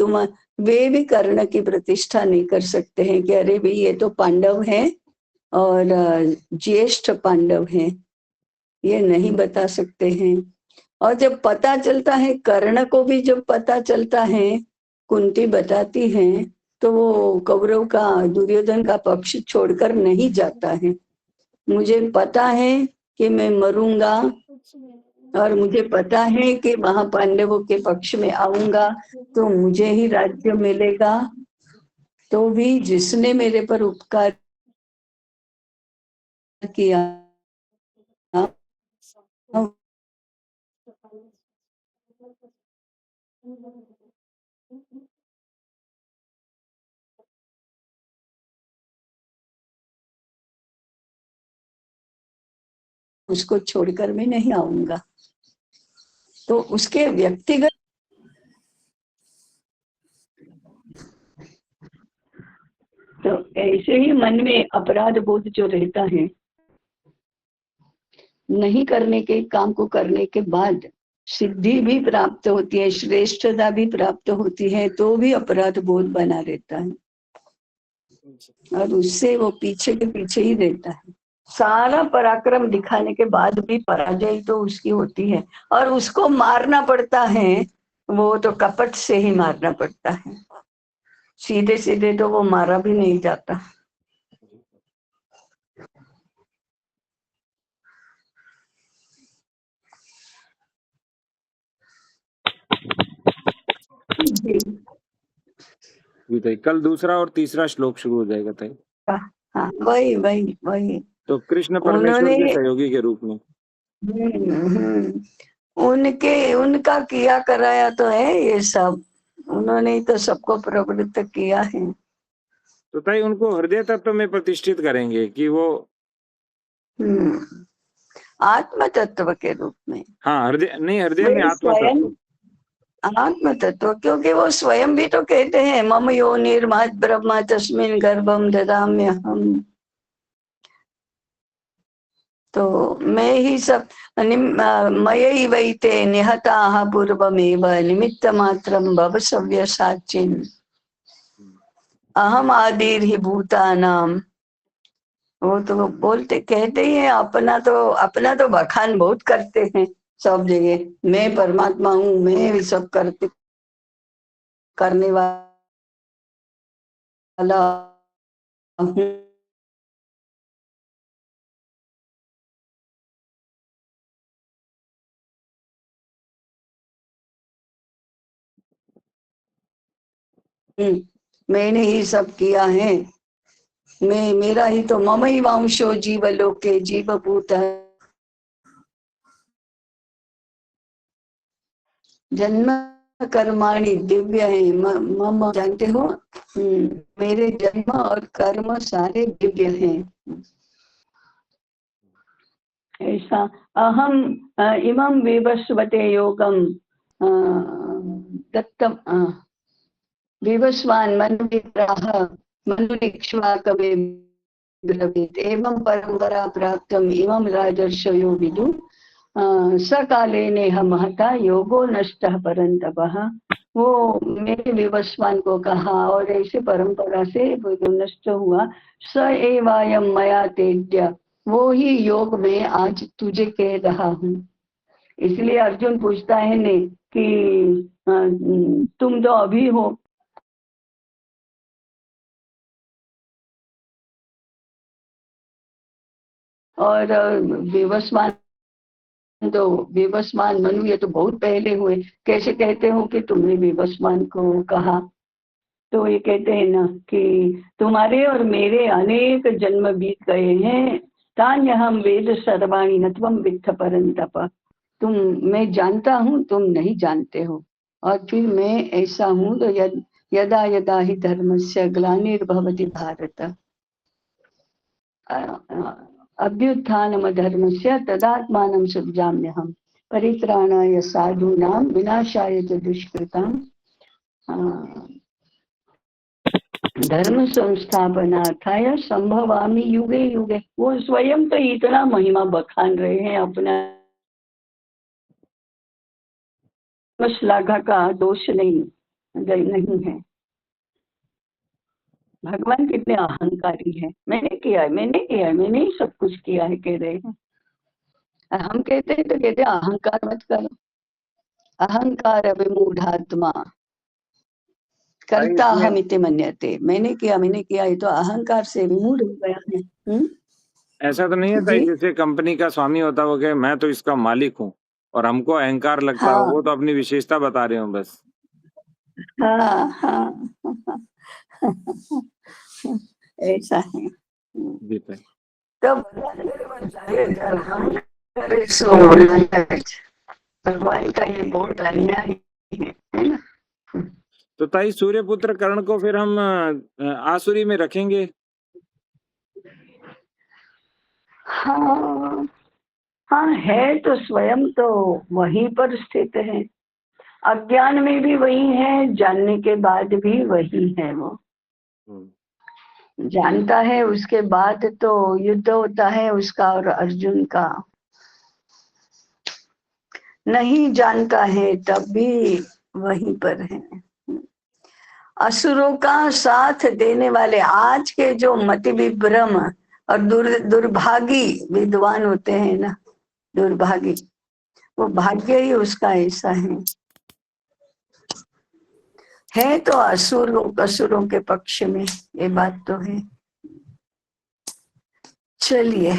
वे भी कर्ण की प्रतिष्ठा नहीं कर सकते हैं कि अरे भाई ये तो पांडव हैं और ज्येष्ठ पांडव हैं, ये नहीं बता सकते हैं। और जब पता चलता है, कर्ण को भी जब पता चलता है, कुंती बताती है, तो वो कौरव का दुर्योधन का पक्ष छोड़कर नहीं जाता है। मुझे पता है कि मैं मरूंगा और मुझे पता है कि महापांडवों के पक्ष में आऊंगा तो मुझे ही राज्य मिलेगा, तो भी जिसने मेरे पर उपकार किया उसको छोड़कर मैं नहीं आऊंगा। तो उसके व्यक्तिगत तो ऐसे ही मन में अपराध बोध जो रहता है, नहीं करने के काम को करने के बाद सिद्धि भी प्राप्त होती है, श्रेष्ठता भी प्राप्त होती है, तो भी अपराध बोध बना रहता है और उससे वो पीछे के पीछे ही रहता है। सारा पराक्रम दिखाने के बाद भी पराजय तो उसकी होती है और उसको मारना पड़ता है, वो तो कपट से ही मारना पड़ता है, सीधे सीधे तो वो मारा भी नहीं जाता। जी कल दूसरा और तीसरा श्लोक शुरू हो जाएगा ताई। हाँ, वही वही वही। तो कृष्ण परमेश्वर के सहयोगी के रूप में उनका किया कराया तो है ये सब, उन्होंने ही तो सबको प्रवृत्त किया है। तो ताई उनको हृदय तत्व में प्रतिष्ठित करेंगे कि वो आत्म तत्व के रूप में। हाँ, हृदय नहीं, हृदय में आत्मा स्वयं तत्व। आत्म तत्व, क्योंकि वो स्वयं भी तो कहते हैं मम यो निर्मात ब्रह्मा तस्मिन् गर्भम ददाम्यहम्। तो मैं ही सब मयैवैते निहताः पूर्वमेव निमित्त मात्रं भव सव्यसाचिन् अहम आदिर ही भूतानाम। वो तो बोलते कहते ही हैं, अपना तो बखान बहुत करते हैं सब जगह, मैं परमात्मा हूँ, मैं भी सब करने वाला हूँ। मैंने ही सब किया है, मेरा ही तो मम ही वंशो जीव लोके जीवभूत जन्म कर्माणि दिव्य है मम, जानते हो मेरे जन्म और कर्म सारे दिव्य हैं। ऐसा अहम इमं विवस्वते योगम दत्तम विवस्वान् मनुविप्राह मनुरिक्ष्वाकवे ब्रवीत एवं परंपरा प्राप्तम इमं राजर्षयो विदु सकाले नेह महता योगो नष्टः परंतपः। वो मेरे विवस्वान को कहा और ऐसे परंपरा से वो जो नष्ट हुआ, स एवायम मया तेज्य, वो ही योग में आज तुझे कह रहा हूँ। इसलिए अर्जुन पूछता है ने कि तुम तो अभी हो, और विवस्वान मनु ये तो बहुत पहले हुए, कैसे कहते हो कि तुमने विवस्वान को कहा? तो ये कहते हैं ना कि तुम्हारे और मेरे अनेक जन्म बीत गए हैं, तान्य हम वेद सर्वाणि न त्वं वित्थ परंतप। मैं जानता हूँ, तुम नहीं जानते हो, और फिर मैं ऐसा हूँ तो यदा यदा ही धर्मस्य ग्लानिर्भवति भारत अभ्युत्थानमधर्मस्य तदात्मानं सृजाम्यहम् परित्राणाय साधूनां विनाशाय च दुष्कृतां धर्म संस्थापनार्थाय संभवामि युगे युगे। वो स्वयं तो इतना महिमा बखान रहे हैं अपना, श्लाघा का दोष नहीं है। भगवान कितने अहंकारी है, मैंने ही सब कुछ किया है कह रहे हैं। हम कहते हैं तो कहते हैं अहंकार मत करो, अहंकार विमूढ़ात्मा करता हम इति मन्यते। मैंने किया ये तो अहंकार से विमूढ़ हो गया है। ऐसा तो नहीं है ताई जैसे कंपनी का स्वामी होता वो कहे मैं तो इसका मालिक हूँ और हमको अहंकार लगता हो, वो तो अपनी विशेषता बता रहे हो बस। हाँ हाँ ऐसा है। जी ताई। तो भगवान का ये बहुत अन्याय है ना। तो ताई सूर्यपुत्र कर्ण को फिर हम आसुरी में रखेंगे? हाँ हाँ, है तो स्वयं तो वहीं पर स्थित है, अज्ञान में भी वही है, जानने के बाद भी वही है। वो जानता है, उसके बाद तो युद्ध होता है उसका और अर्जुन का। नहीं जानता है तब भी वहीं पर है। असुरों का साथ देने वाले आज के जो मति विभ्रम और दुर्भागी विद्वान होते हैं ना, दुर्भागी, वो भाग्य ही उसका ऐसा है तो असुरों के पक्ष में, ये बात तो है। चलिए।